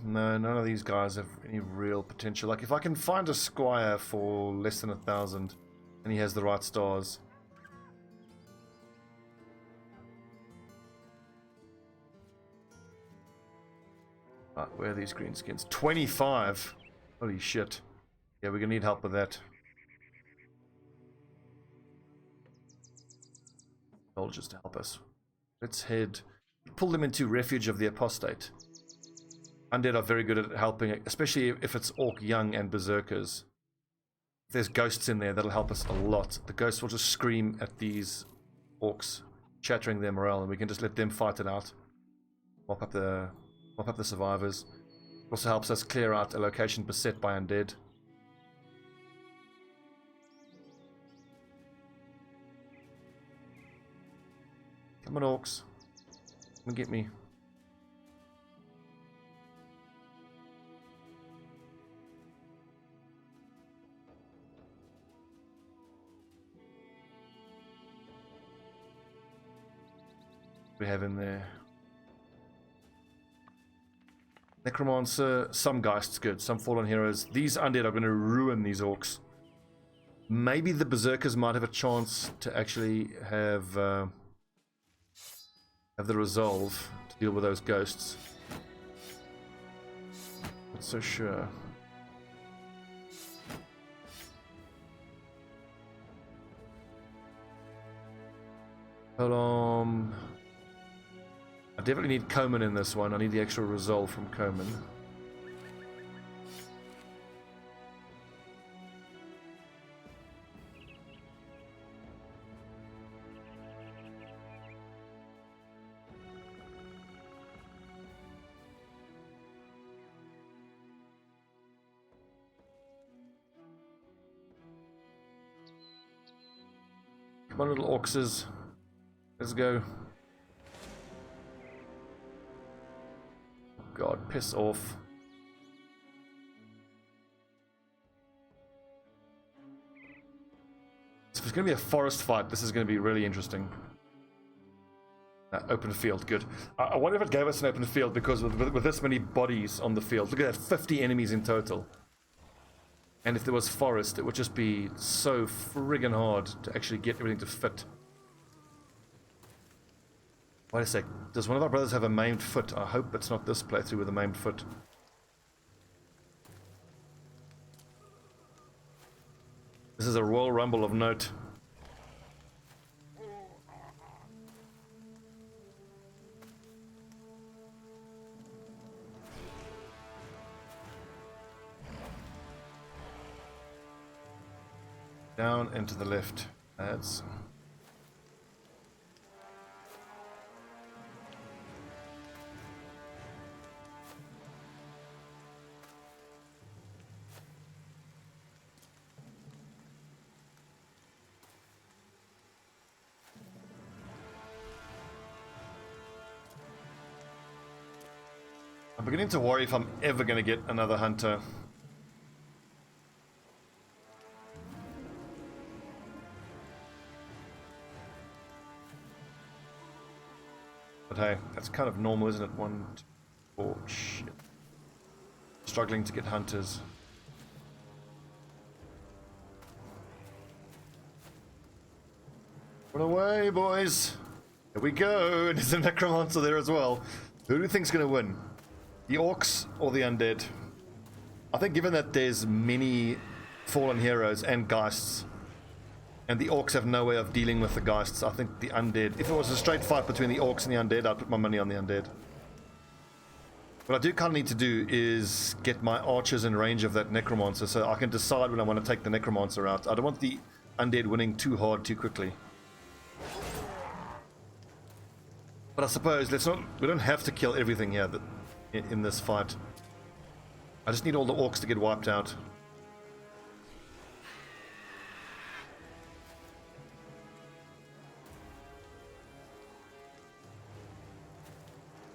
No, none of these guys have any real potential. Like, if I can find a squire for less than 1,000 and he has the right stars. Where are these greenskins? 25! Holy shit. Yeah, we're gonna need help with that. Soldiers to help us. Let's head... Pull them into Refuge of the Apostate. Undead are very good at helping, especially if it's Orc Young and Berserkers. If there's ghosts in there, that'll help us a lot. The ghosts will just scream at these Orcs, shattering their morale, and we can just let them fight it out. Mop up the survivors. It also helps us clear out a location beset by undead. Come on, Orcs. Come and get me. We have in there. Necromancer, some Geist's good, some Fallen Heroes. These undead are going to ruin these Orcs. Maybe the Berserkers might have a chance to actually have the resolve to deal with those ghosts. Not so sure. Hold on. I definitely need Coman in this one. I need the extra resolve from Coman. Come on, little Orcses. Let's go. God, piss off. So if it's going to be a forest fight, this is going to be really interesting. Open field, good. I wonder if it gave us an open field, because with this many bodies on the field, look at that, 50 enemies in total. And if there was forest, it would just be so friggin' hard to actually get everything to fit. Wait a sec, does one of our brothers have a maimed foot? I hope it's not this playthrough with a maimed foot. This is a Royal Rumble of note. Down and to the left. That's... I'm beginning to worry if I'm ever going to get another hunter. But hey, that's kind of normal, isn't it? 1, 2, 4, shit. Struggling to get hunters. Run away, boys! Here we go! And there's a necromancer there as well. Who do you think's going to win? The orcs or the undead? I think given that there's many fallen heroes and geists, and the orcs have no way of dealing with the geists, I think the undead... If it was a straight fight between the orcs and the undead, I'd put my money on the undead. What I do kind of need to do is get my archers in range of that necromancer so I can decide when I want to take the necromancer out. I don't want the undead winning too hard too quickly. But I suppose we don't have to kill everything here in this fight. I just need all the orcs to get wiped out.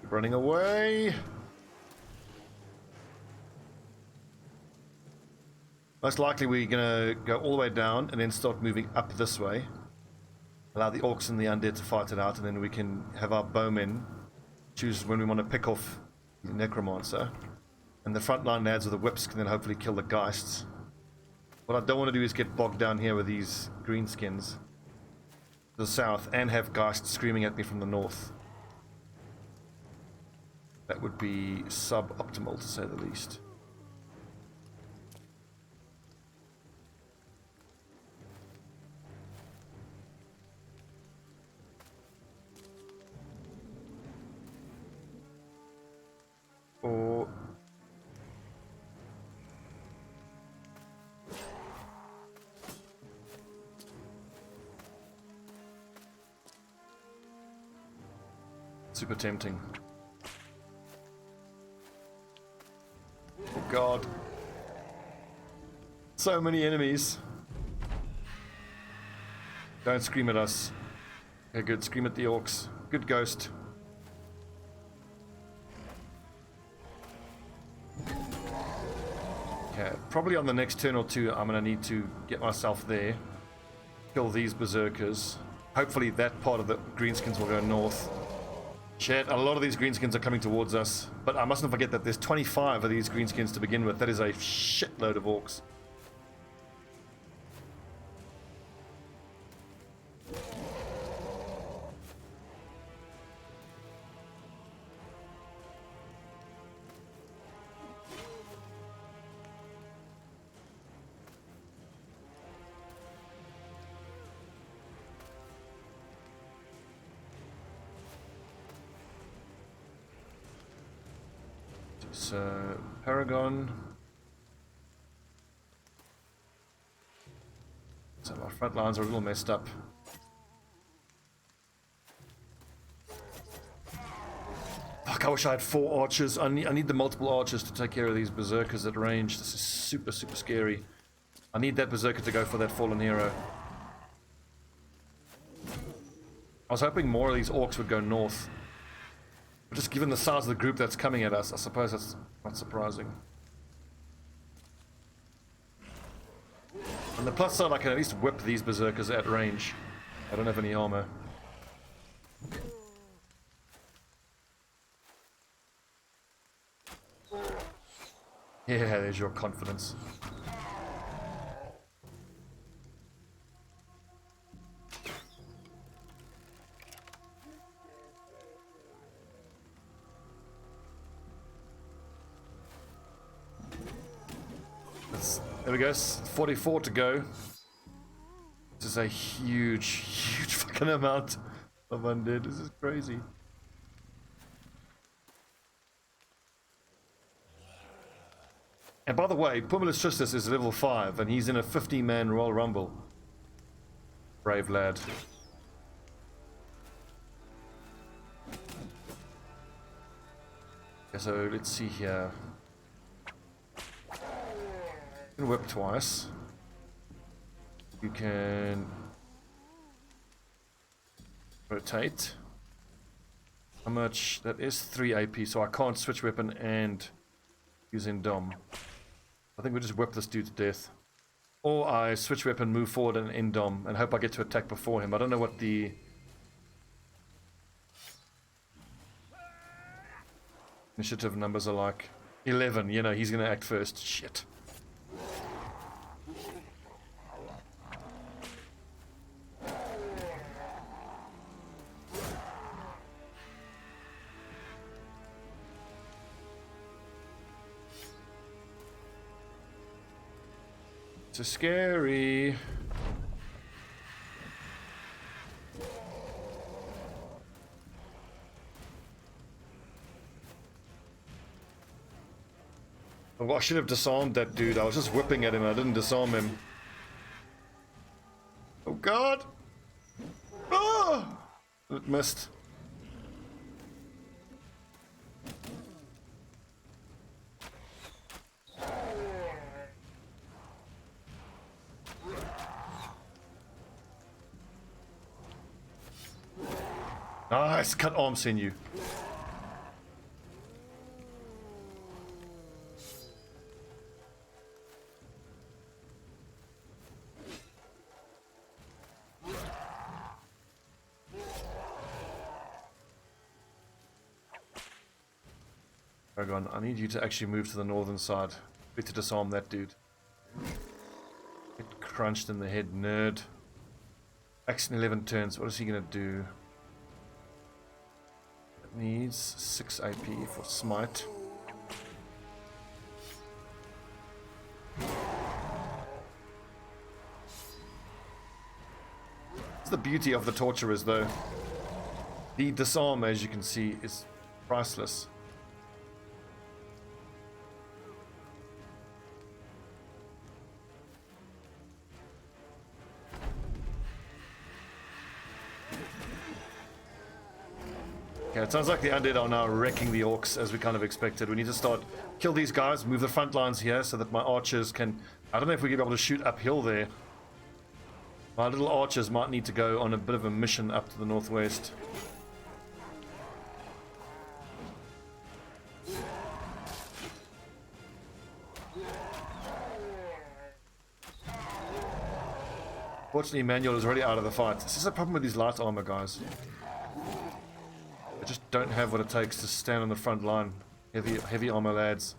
Keep running away. Most likely we're going to go all the way down and then start moving up this way. Allow the orcs and the undead to fight it out, and then we can have our bowmen choose when we want to pick off the necromancer. And the frontline lads with the whips can then hopefully kill the geists. What I don't want to do is get bogged down here with these greenskins to the south and have geists screaming at me from the north. That would be suboptimal to say the least. Or super tempting. Oh god. So many enemies. Don't scream at us. Okay, good. Scream at the orcs. Good ghost. Okay, probably on the next turn or two I'm going to need to get myself there. Kill these berserkers. Hopefully that part of the greenskins will go north. Shit, a lot of these greenskins are coming towards us. But I mustn't forget that there's 25 of these greenskins to begin with. That is a shitload of orcs. So, Paragon. So my front lines are a little messed up. Fuck, I wish I had 4 archers. I need the multiple archers to take care of these berserkers at range. This is super, super scary. I need that berserker to go for that fallen hero. I was hoping more of these orcs would go north. But just given the size of the group that's coming at us, I suppose that's not surprising. On the plus side, I can at least whip these berserkers at range. I don't have any armor. Yeah, there's your confidence. There we go, 44 to go. This is a huge, huge fucking amount of undead. This is crazy. And by the way, Pumulus Tristus is level 5 and he's in a 50-man Royal Rumble. Brave lad. Okay, so let's see here. You can whip twice. You can rotate. How much? That is 3 AP, so I can't switch weapon and use Indom. I think we just whip this dude to death. Or I switch weapon, move forward and Indom, and hope I get to attack before him. I don't know what the initiative numbers are like. 11, you know, he's gonna act first. Shit. It's scary. Oh, I should have disarmed that dude. I was just whipping at him. I didn't disarm him. Oh god! Oh! It missed. Nice, cut arm sinew. Caravan, I need you to actually move to the northern side. Need to disarm that dude. Get crunched in the head, nerd. Action 11 turns. What is he gonna do? Needs 6 AP for smite. That's the beauty of the torturers though. The disarm, as you can see, is priceless. Yeah, it sounds like the undead are now wrecking the orcs as we kind of expected. We need to start kill these guys, move the front lines here so that my archers can... I don't know if we're going to be able to shoot uphill there. My little archers might need to go on a bit of a mission up to the northwest. Fortunately, Manuel is already out of the fight. This is a problem with these light armor guys. They just don't have what it takes to stand on the front line. Heavy armor lads.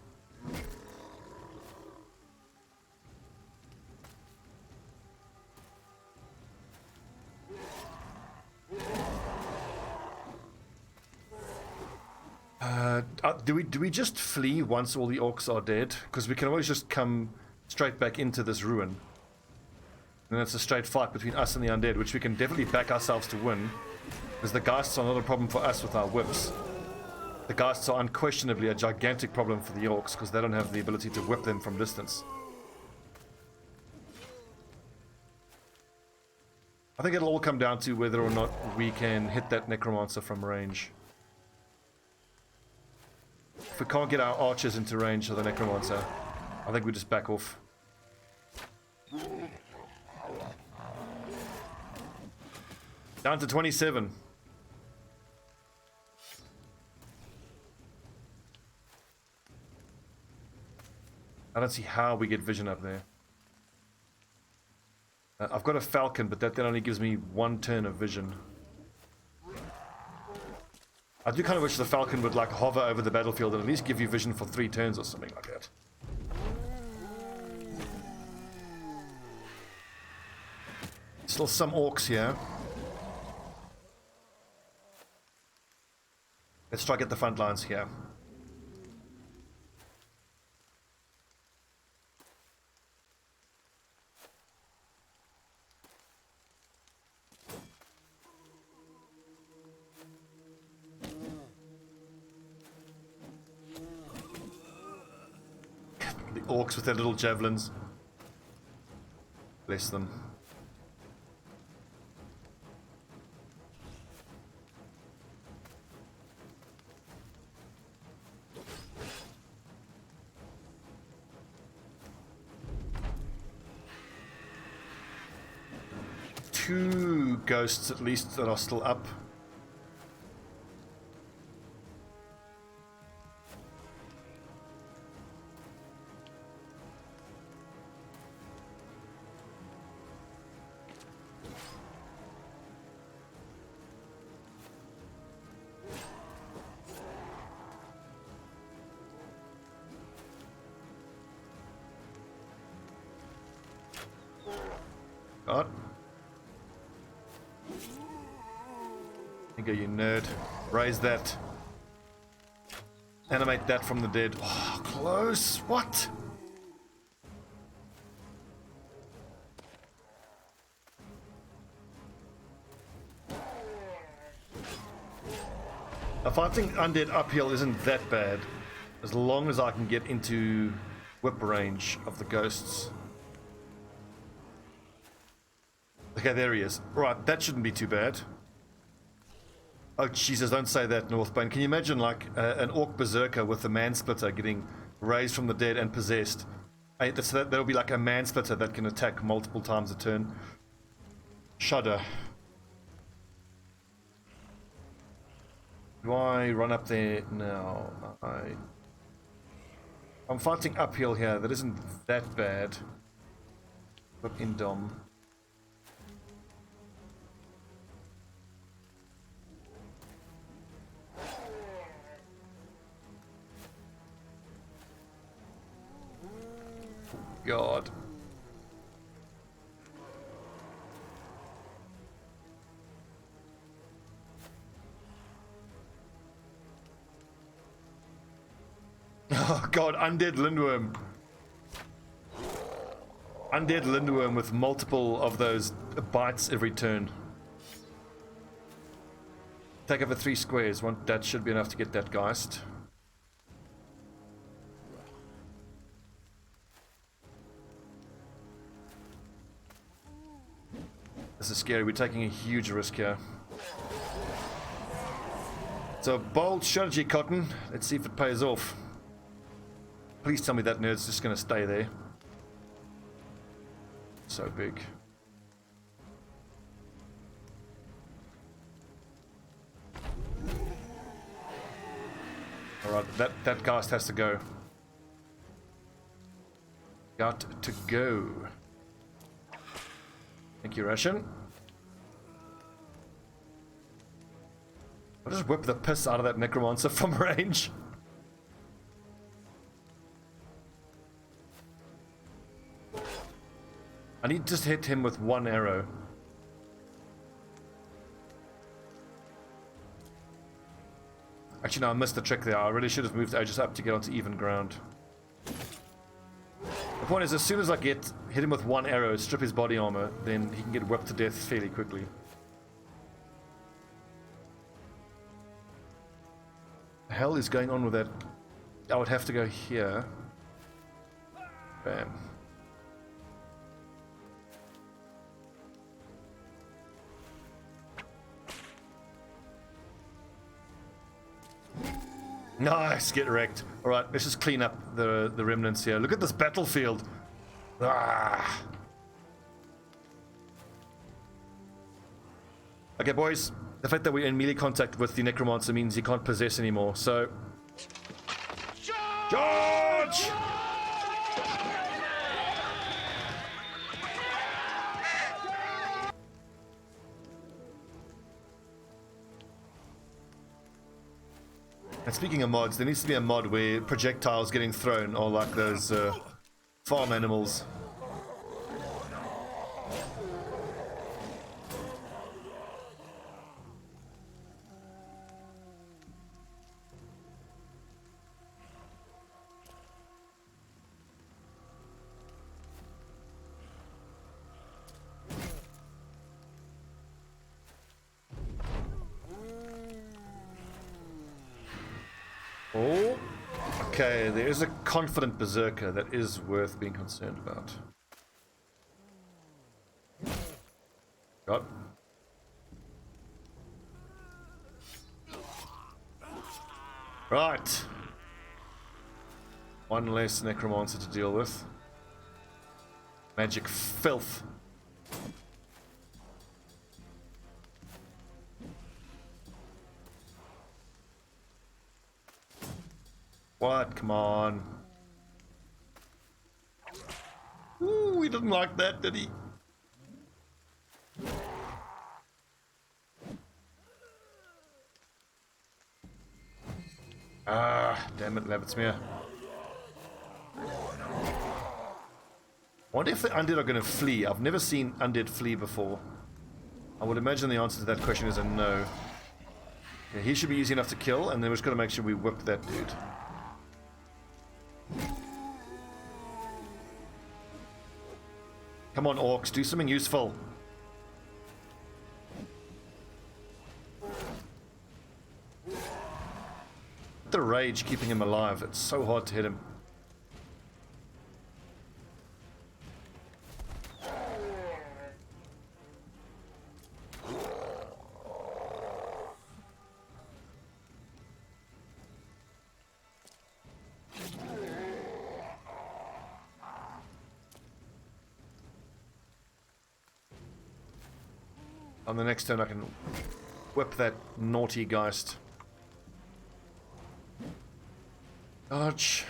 Do we just flee once all the orcs are dead? Because we can always just come straight back into this ruin. And it's a straight fight between us and the undead, which we can definitely back ourselves to win. Because the geists are not a problem for us with our whips. The geists are unquestionably a gigantic problem for the orcs because they don't have the ability to whip them from distance. I think it'll all come down to whether or not we can hit that necromancer from range. If we can't get our archers into range of the necromancer, I think we just back off. Down to 27. I don't see how we get vision up there. I've got a falcon, but that only gives me 1 turn of vision. I do kind of wish the falcon would like hover over the battlefield and at least give you vision for 3 turns or something like that. Still some orcs here. Let's try to get the front lines here. The orcs with their little javelins. Bless them. Two ghosts at least that are still up. God. Here you go, you nerd. Raise that. Animate that from the dead. Oh, close. What? Fighting undead uphill isn't that bad, as long as I can get into whip range of the ghosts. Okay, there he is. Right, that shouldn't be too bad. Oh Jesus, don't say that, Northbane. Can you imagine like an orc berserker with a mansplitter getting raised from the dead and possessed? That'll be like a mansplitter that can attack multiple times a turn. Shudder. Do I run up there now? I'm fighting uphill here. That isn't that bad. But in Dom. God. Oh God, undead lindworm. Undead lindworm with multiple of those bites every turn. Take over 3 squares. That should be enough to get that Geist. This is scary. We're taking a huge risk here. So bold strategy, Cotton. Let's see if it pays off. Please tell me that nerd's just going to stay there. So big. Alright, that Geist has to go. Got to go. Thank you, Russian. I'll just whip the piss out of that necromancer from range. I need to just hit him with 1 arrow. Actually, no, I missed the trick there. I really should have moved Aegis up to get onto even ground. The point is, as soon as I hit him with 1 arrow, strip his body armor, then he can get whipped to death fairly quickly. The hell is going on with that? I would have to go here. Bam. Nice, get wrecked. Alright, let's just clean up the remnants here. Look at this battlefield. Ah. Okay, boys. The fact that we're in melee contact with the necromancer means he can't possess anymore, so... Charge! And speaking of mods, there needs to be a mod where projectiles getting thrown are like those farm animals. Oh, okay, there is a confident berserker that is worth being concerned about. God. Right. 1 less necromancer to deal with. Magic filth. What? Come on. Ooh, he didn't like that, did he? Ah, damn it, Levitsmere. I wonder if the undead are going to flee. I've never seen undead flee before. I would imagine the answer to that question is a no. Yeah, he should be easy enough to kill, and then we're just going to make sure we whip that dude. Come on, orcs, do something useful. The rage keeping him alive. It's so hard to hit him. On the next turn I can whip that naughty geist. Dodge.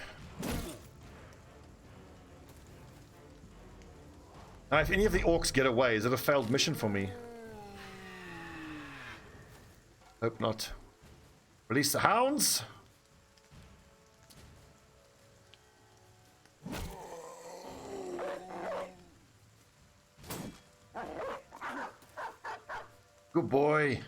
Now if any of the orcs get away, is it a failed mission for me? Hope not. Release the hounds! Good boy.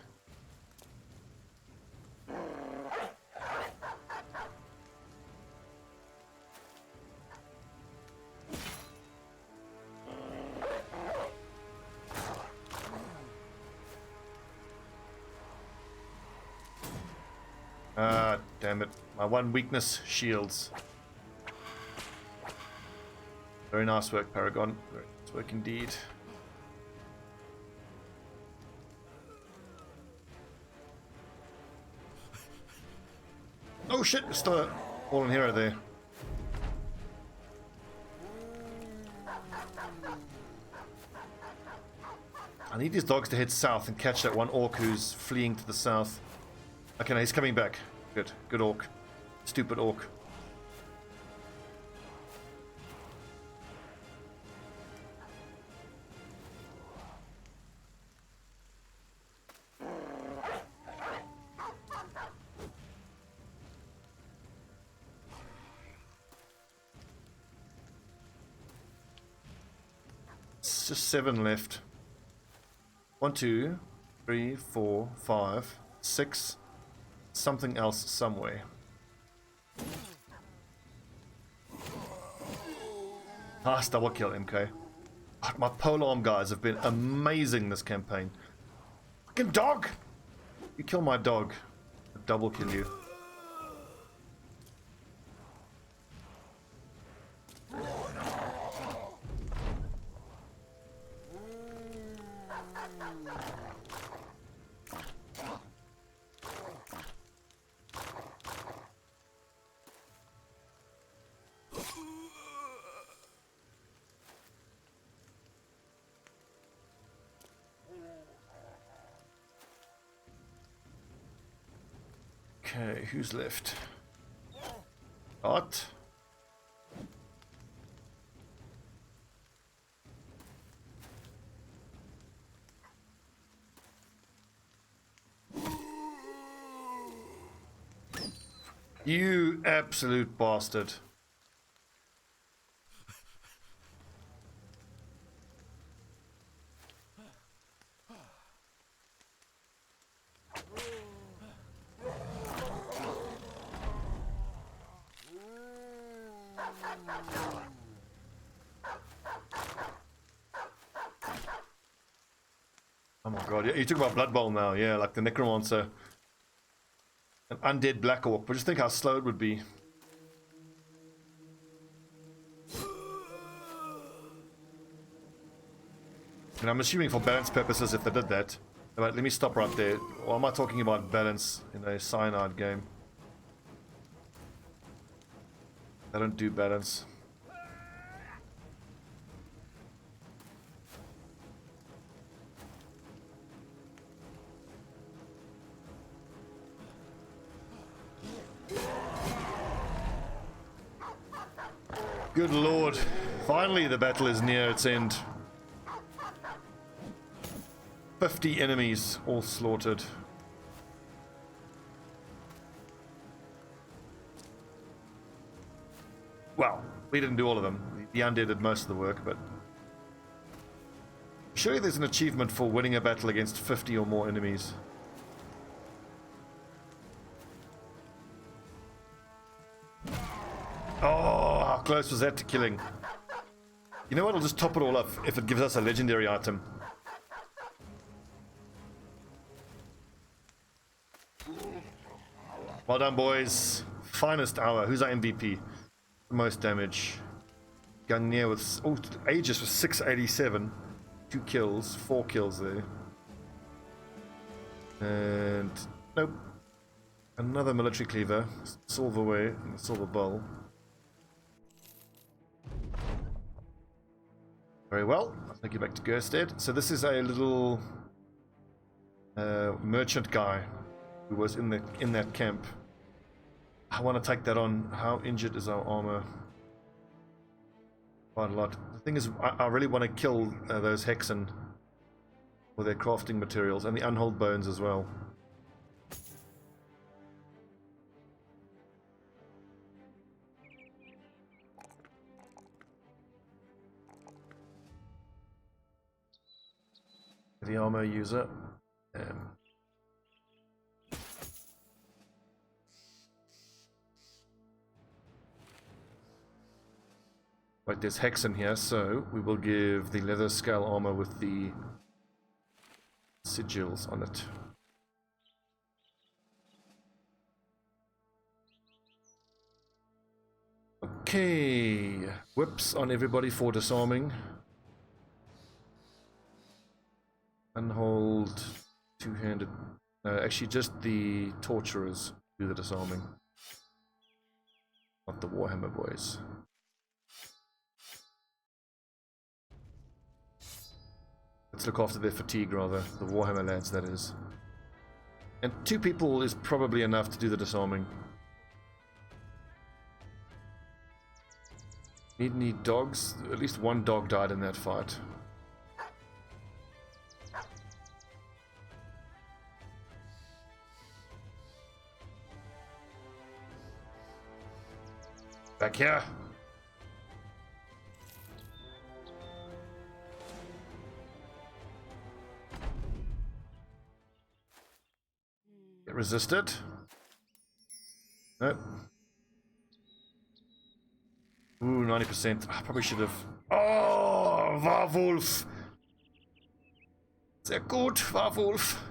Ah, damn it. My one weakness, shields. Very nice work, Paragon. Very nice work indeed. Oh shit, there's still a fallen hero there. I need these dogs to head south and catch that one orc who's fleeing to the south. Okay, now he's coming back. Good. Good orc. Stupid orc. It's just 7 left. 1, 2, 3, 4, 5, 6. Something else somewhere. Nice double kill, MK. God, my polearm guys have been amazing this campaign. Fucking dog! You kill my dog, I'll double kill you. Okay, who's left? What? You absolute bastard. Oh my god, you talk about Blood Bowl now, yeah, like the Necromancer. An undead Black Orc, but just think how slow it would be. And I'm assuming for balance purposes if they did that. But let me stop right there. Why am I talking about balance in a cyanide game? I don't do balance. Good lord. Finally the battle is near its end. 50 enemies all slaughtered. Well, we didn't do all of them. The undead did most of the work, but surely there's an achievement for winning a battle against 50 or more enemies. Oh, how close was that to killing? You know what? I'll just top it all up if it gives us a legendary item. Well done, boys. Finest hour. Who's our MVP? Most damage. Gungnir with... Oh, Aegis with 687. 2 kills. 4 kills there. And... Nope. Another military cleaver. Silver way. And silver bowl. Very well. I'll take you back to Gersted. So this is a little... merchant guy who was in that camp. I want to take that on. How injured is our armor? Quite a lot. The thing is, I really want to kill those Hexen for their crafting materials, and the unhold bones as well. The armor user. Right, there's Hexen here, so we will give the leather scale armor with the sigils on it. Okay, whips on everybody for disarming. Unhold, two-handed. No, actually, just the torturers do the disarming, not the Warhammer boys. Let's look after their fatigue, rather. The Warhammer lads, that is. And 2 people is probably enough to do the disarming. Need any dogs? At least 1 dog died in that fight. Back here. Get resisted. Nope. Ooh, 90%. I probably should have. Oh, Werwolf. Sehr gut, Werwolf.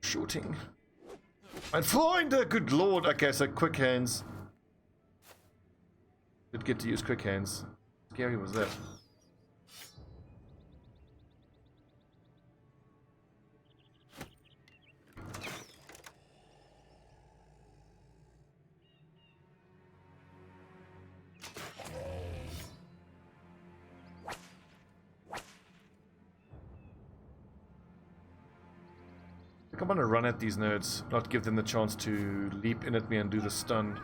Shooting. Mein Freunde, good lord. Okay, so quick hands. Did get to use quick hands. Scary was that? I'm gonna run at these nerds, not give them the chance to leap in at me and do the stun.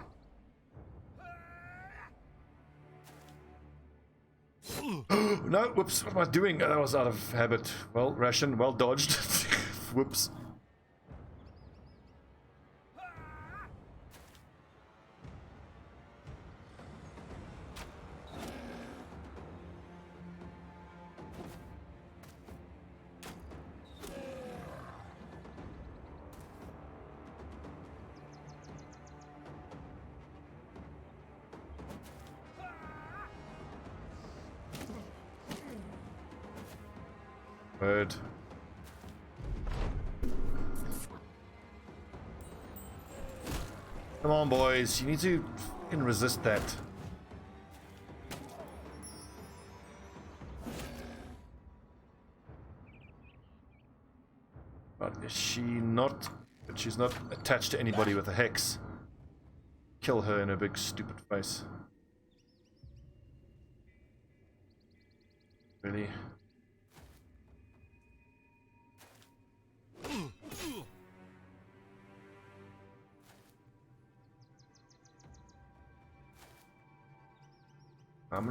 No, whoops, what am I doing? That was out of habit. Well, ration, well dodged. Whoops. Word. Come on, boys. You need to fucking resist that. But is she not... But she's not attached to anybody with a hex. Kill her in her big stupid face. Really? I'm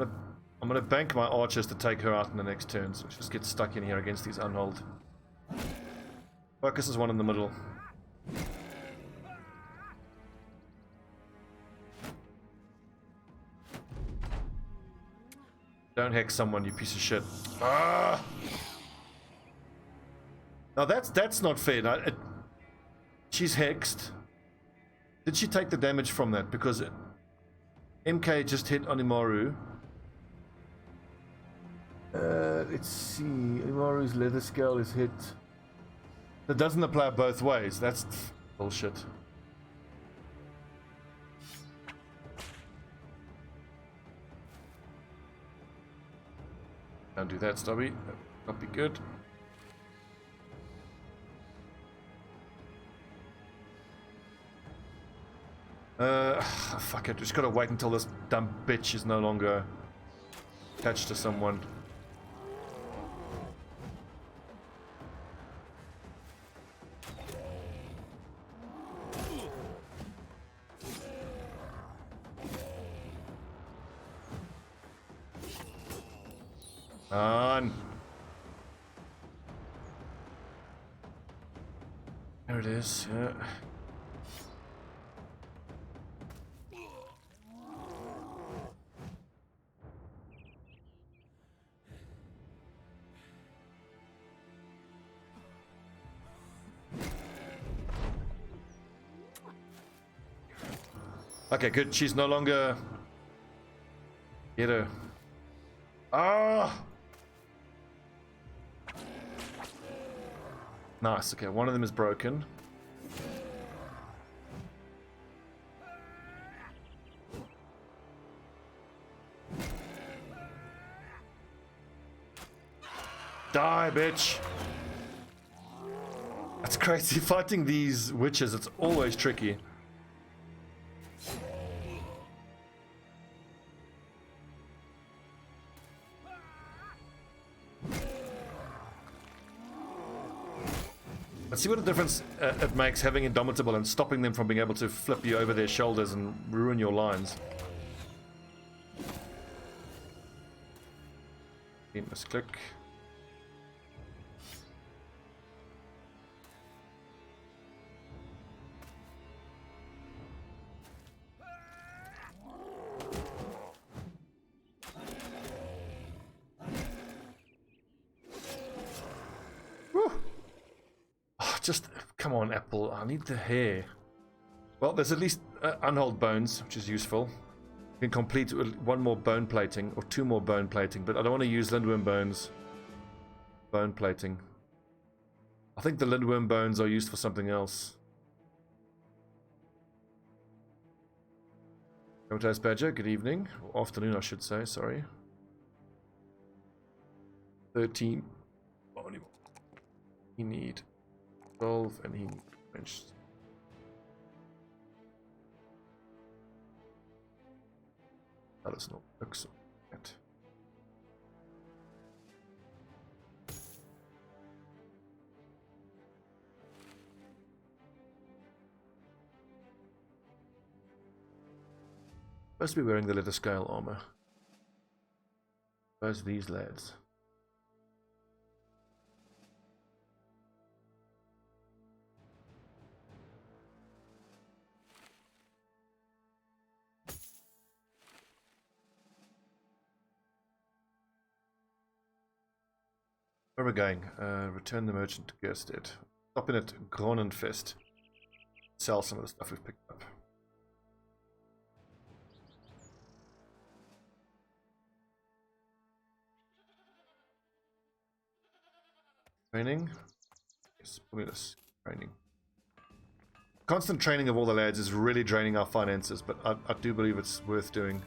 gonna bank my archers to take her out in the next turn, so just get stuck in here against these unhold. Focus is one in the middle. Don't hex someone, you piece of shit. Ah! Now that's not fair. Now, she's hexed. Did she take the damage from that? Because MK just hit Onimaru. Let's see. Onimaru's leather scale is hit. That doesn't apply both ways. That's bullshit. Don't do that, Stobbie. That would not be good. Fuck it. Just gotta wait until this dumb bitch is no longer attached to someone. On. There it is. Yeah. Okay, good. She's no longer. Get her. Ah. Nice. Okay, one of them is broken. Die, bitch. That's crazy. Fighting these witches, it's always tricky. See what a difference it makes having Indomitable and stopping them from being able to flip you over their shoulders and ruin your lines. Misclick. Just, come on, Apple. I need the hair. Well, there's at least unhold bones, which is useful. You can complete one more bone plating, or two more bone plating, but I don't want to use lindworm bones. Bone plating. I think the lindworm bones are used for something else. Comatose Badger, good evening. Or afternoon, I should say, sorry. 13. Oh, anymore. You need 12 and he needs that is not excellent. Supposed to be wearing the leather scale armor. Where's these lads? Where are we going? Return the merchant to Gersted. Stop in at Gronenfest. Sell some of the stuff we've picked up. Training? Yes, this training. Constant training of all the lads is really draining our finances, but I do believe it's worth doing.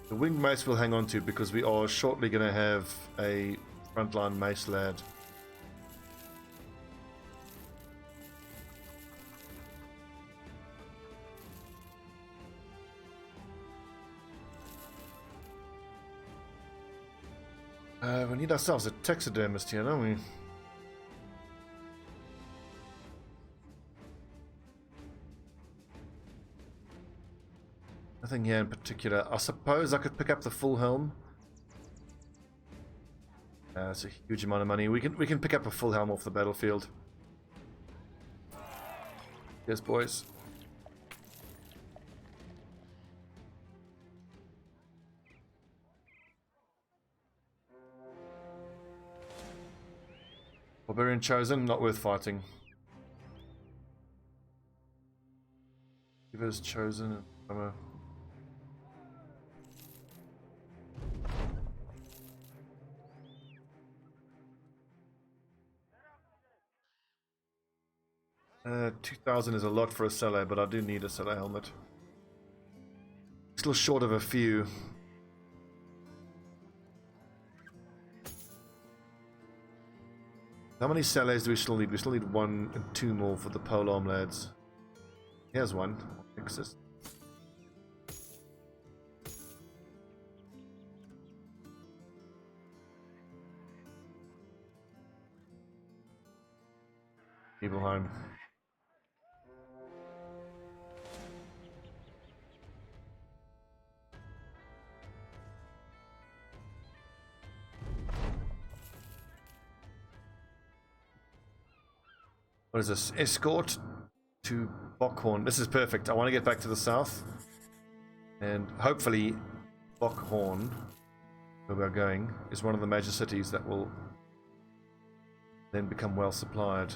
The winged mace we'll hang on to because we are shortly going to have a frontline mace lad. We need ourselves a taxidermist here, don't we? Nothing here in particular. I suppose I could pick up the full helm. That's a huge amount of money. We can pick up a full helm off the battlefield. Yes, boys. Barbarian chosen, not worth fighting. Reavers chosen. I'm 2,000 is a lot for a cellar, but I do need a cellar helmet. Still short of a few. How many cellars do we still need? We still need 1 and 2 more for the polearm lads. Here's one. I'll fix this. Nibelheim. What is this? Escort to Bockhorn. This is perfect. I want to get back to the south. And hopefully Bockhorn, where we're going, is one of the major cities that will then become well supplied.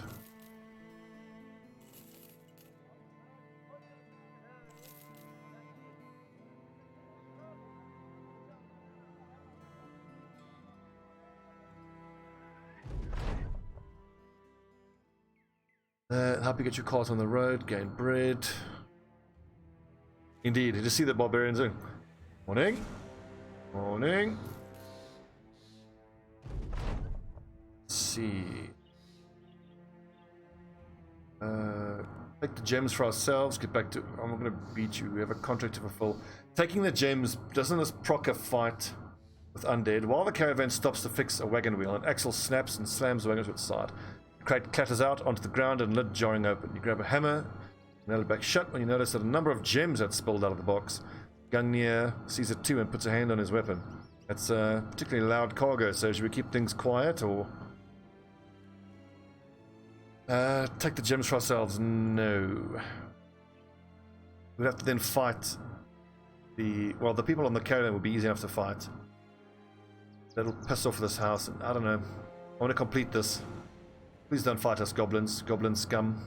Help you get your cars on the road, gain bread. Indeed, did you see the barbarians in? Morning. Morning. Let's see. Take the gems for ourselves, get back to... I'm not going to beat you, we have a contract to fulfill. Taking the gems, doesn't this proc a fight with undead? While the caravan stops to fix a wagon wheel, an axle snaps and slams the wagon to its side. The crate clatters out onto the ground and lid jarring open. You grab a hammer, nail it back shut when you notice that a number of gems had spilled out of the box. Gungnir sees it too and puts a hand on his weapon. That's particularly loud cargo, so should we keep things quiet or... take the gems for ourselves? No. We'd have to then fight the... Well, the people on the caravan would be easy enough to fight. That'll piss off this house, and I don't know. I want to complete this. Please don't fight us, goblins. Goblin scum.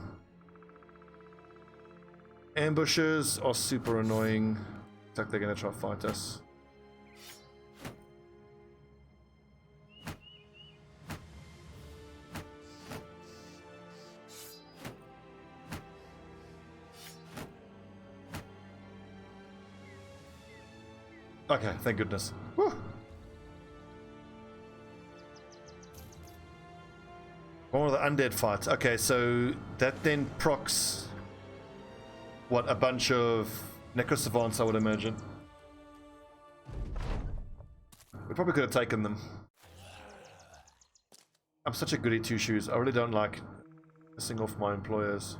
Ambushers are super annoying. Looks like they're going to try to fight us. Okay, thank goodness. Woo! One of the undead fights. Okay, so that then procs what, a bunch of necrosavants, I would imagine. We probably could have taken them. I'm such a goody two shoes. I really don't like pissing off my employers.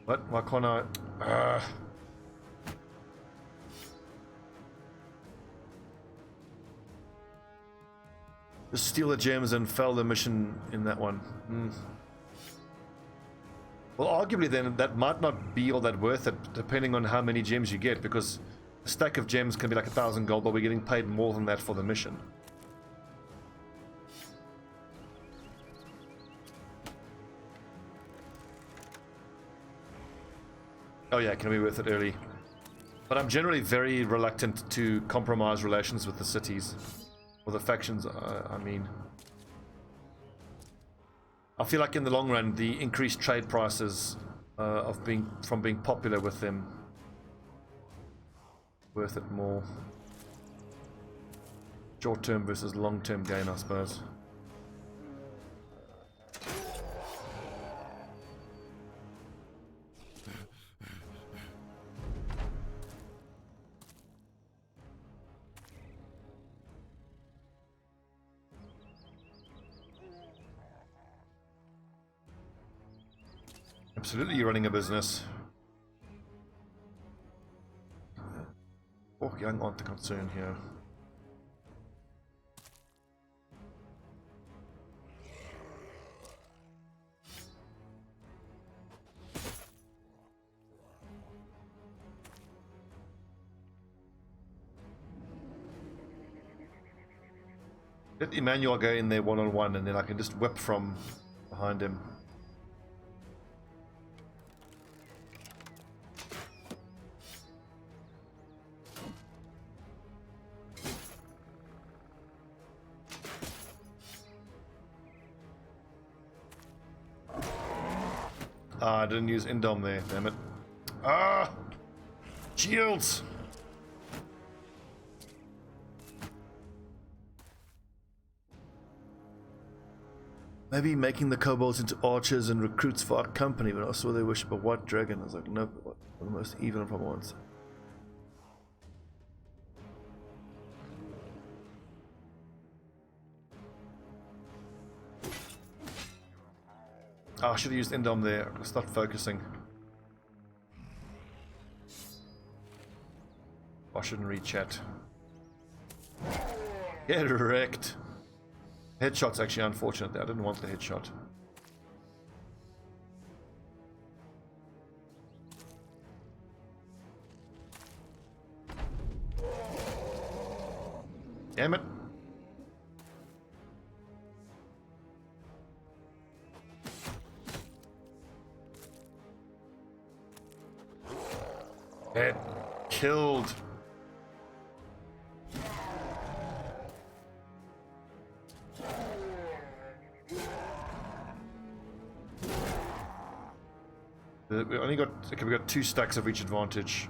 What? Why can't I? Just steal the gems and fail the mission in that one. Well, arguably then, that might not be all that worth it, depending on how many gems you get, because a stack of gems can be like 1,000 gold, but we're getting paid more than that for the mission. Oh yeah, it can be worth it early. But I'm generally very reluctant to compromise relations with the cities. Or the factions, I mean. I feel like in the long run, the increased trade prices from being popular with them, worth it more. Short-term versus long-term gain, I suppose. Absolutely, you're running a business. young aren't the concern here. Let Emmanuel go in there one-on-one, and then I can just whip from behind him. Ah, I didn't use Indom there, damn it. Ah! Shields! Maybe making the kobolds into archers and recruits for our company, but I saw they worship a white dragon. I was like, nope, what the most evil from once. Oh, I should have used Indom there. I'll start focusing. I shouldn't read chat. Get wrecked. Headshot's actually unfortunate there. I didn't want the headshot. Damn it. Head killed. We only got, okay, we got 2 stacks of reach advantage.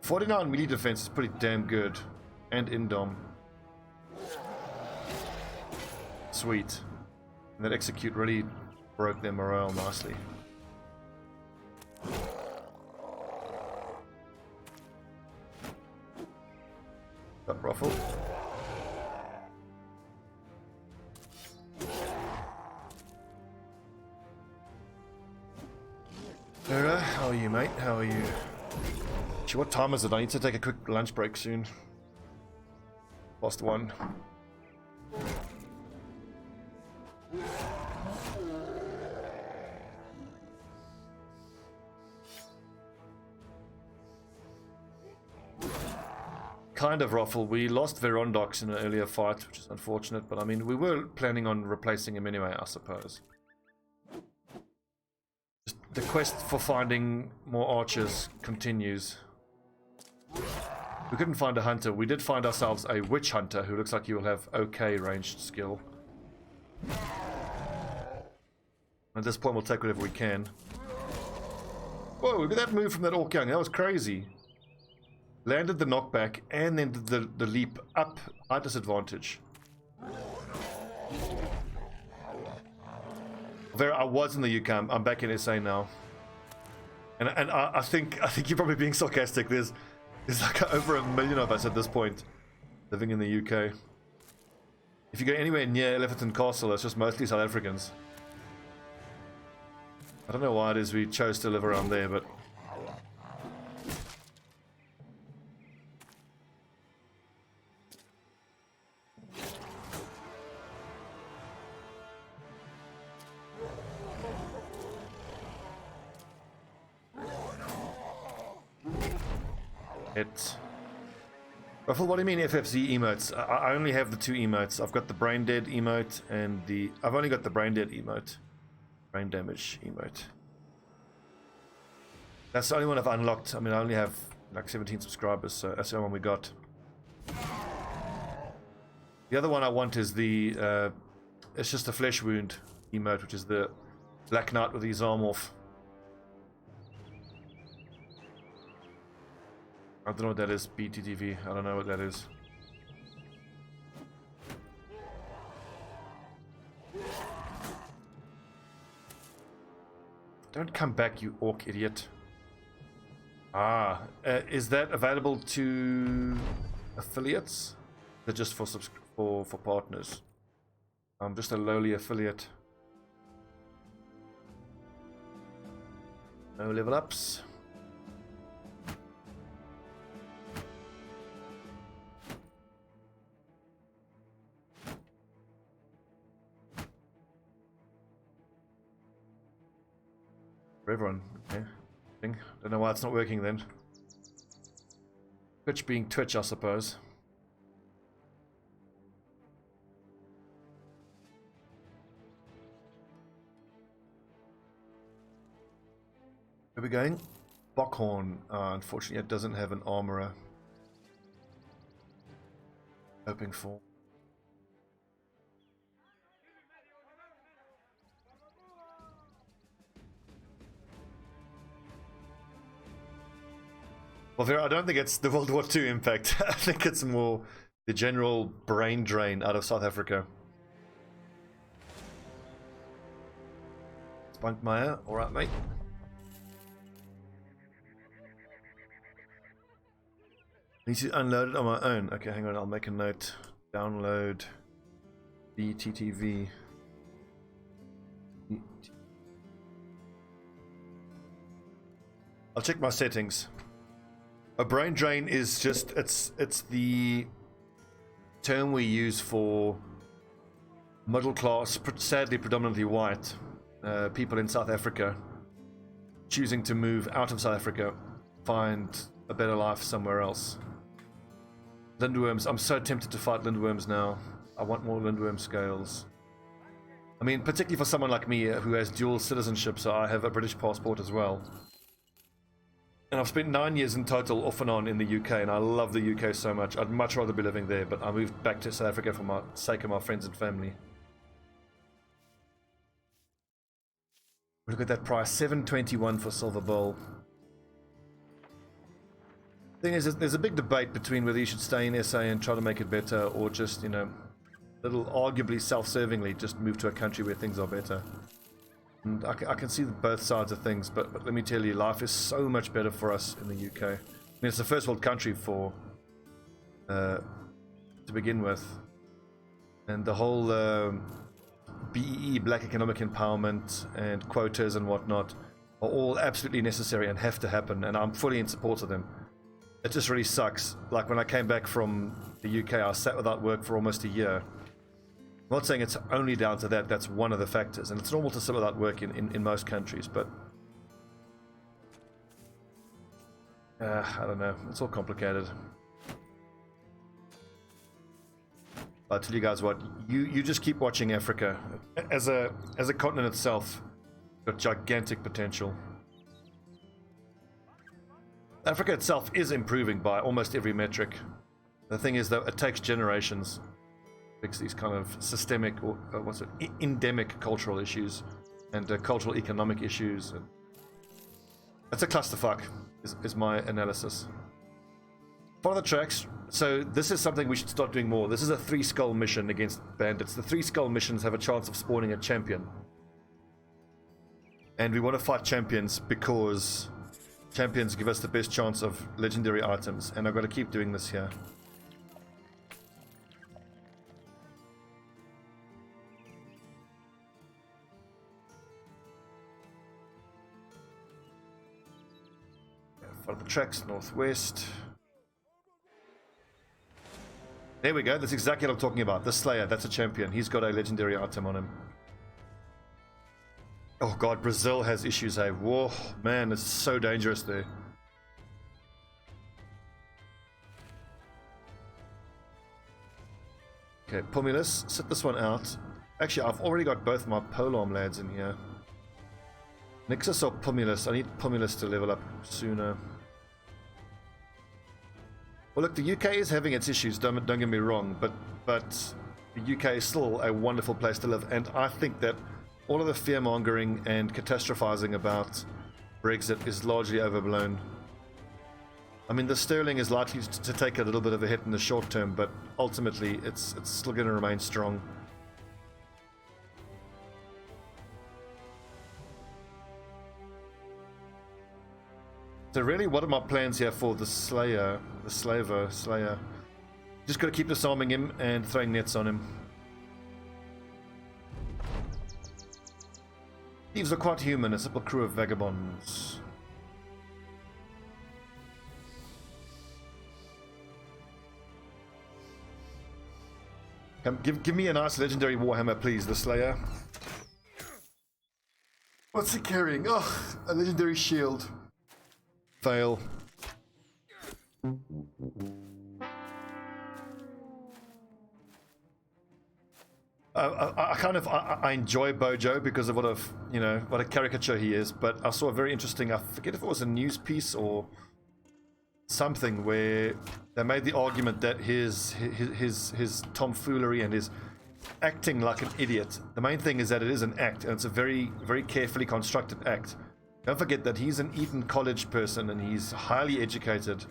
49 melee defense is pretty damn good. And Indom. Sweet. And that execute really broke their morale nicely. Up, Ruffle. Vera, how are you, mate? How are you? Actually, what time is it? I need to take a quick lunch break soon. Lost one. Kind of, Ruffle. We lost Verondox in an earlier fight, which is unfortunate, but I mean, we were planning on replacing him anyway, I suppose. Just the quest for finding more archers continues. We couldn't find a hunter. We did find ourselves a witch hunter who looks like he will have okay ranged skill. At this point, we'll take whatever we can. Whoa, look at that move from that Orc Young. That was crazy. Landed the knockback and then the leap up at disadvantage. I was in the UK. I'm back in SA now, and I think you're probably being sarcastic. There's like over 1 million of us at this point living in the UK. If you go anywhere near Elephant Castle, it's just mostly South Africans. I don't know why it is we chose to live around there, but. Ruffle, what do you mean FFZ emotes? I only have the 2 emotes. I've got the brain dead emote and I've only got the brain dead emote. Brain damage emote. That's the only one I've unlocked. I mean, I only have like 17 subscribers, so that's the only one we got. The other one I want is the it's just a flesh wound emote, which is the Black Knight with his arm off. I don't know what that is, BTTV. I don't know what that is. Don't come back, you orc idiot. Ah, is that available to affiliates? Or just for partners? I'm just a lowly affiliate. No level ups. For everyone. Okay. Don't know why it's not working then. Twitch being Twitch, I suppose. Where are we going? Bockhorn. Unfortunately, it doesn't have an armorer. Hoping for. Well, Vera, I don't think it's the World War II impact. I think it's more the general brain drain out of South Africa. Spunkmeyer, alright, mate. Need to unload it on my own. Okay, hang on, I'll make a note. Download BTTV. I'll check my settings. A brain drain is just, it's the term we use for middle class, sadly predominantly white, people in South Africa choosing to move out of South Africa, find a better life somewhere else. Lindworms, I'm so tempted to fight lindworms now. I want more lindworm scales. I mean, particularly for someone like me who has dual citizenship, so I have a British passport as well. And I've spent 9 years in total off and on in the UK, and I love the UK so much. I'd much rather be living there, but I moved back to South Africa for my sake of my friends and family. Look at that price, $7.21 for silver bowl. Thing is, there's a big debate between whether you should stay in SA and try to make it better, or just, you know, little arguably self-servingly just move to a country where things are better. And I can see both sides of things, but let me tell you, life is so much better for us in the UK. I mean, it's the first world country for to begin with, and the whole BEE, Black Economic Empowerment, and quotas and whatnot are all absolutely necessary and have to happen, and I'm fully in support of them. It just really sucks. Like when I came back from the UK, I sat without work for almost a year. I'm not saying it's only down to that, that's one of the factors, and it's normal to sit without work in most countries, but I don't know, it's all complicated. But I'll tell you guys what, you just keep watching Africa. As a continent itself, got gigantic potential. Africa itself is improving by almost every metric. The thing is, though, it takes generations to fix these kind of systemic, or endemic cultural issues and cultural economic issues. And it's a clusterfuck, is my analysis. Follow the tracks. So this is something we should start doing more. This is a 3-skull mission against bandits. The 3-skull missions have a chance of spawning a champion. And we want to fight champions because champions give us the best chance of legendary items, and I've got to keep doing this here. Follow the tracks northwest. There we go, that's exactly what I'm talking about. The Slayer, that's a champion. He's got a legendary item on him. Oh god, Brazil has issues, eh? Whoa, man, it's so dangerous there. Okay, Pumulus, sit this one out. Actually, I've already got both my polearm lads in here. Nixus or Pumulus? I need Pumulus to level up sooner. Well, look, the UK is having its issues, don't get me wrong, but the UK is still a wonderful place to live, and I think that all of the fear-mongering and catastrophizing about Brexit is largely overblown. I mean, the sterling is likely to take a little bit of a hit in the short term, but ultimately it's still going to remain strong. So really, what are my plans here for the Slayer? Slayer. Just got to keep disarming him and throwing nets on him. Thieves are quite human, a simple crew of vagabonds. Come, give me a nice legendary Warhammer, please, the Slayer. What's he carrying? Oh, a legendary shield. Fail. I enjoy Bojo because of what a caricature he is, but I saw a very interesting, I forget if it was a news piece or something, where they made the argument that his tomfoolery and his acting like an idiot, the main thing is that it is an act, and it's a very, very carefully constructed act. Don't forget that he's an Eton College person and he's highly educated.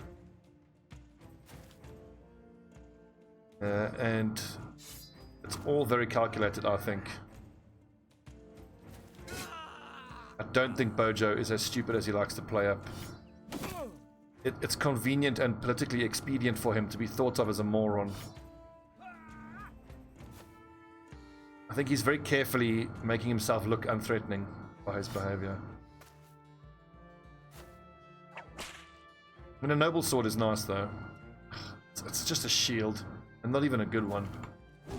And it's all very calculated, I think. I don't think Bojo is as stupid as he likes to play up. It's convenient and politically expedient for him to be thought of as a moron. I think he's very carefully making himself look unthreatening by his behavior. I mean, a noble sword is nice, though. It's just a shield, and not even a good one. I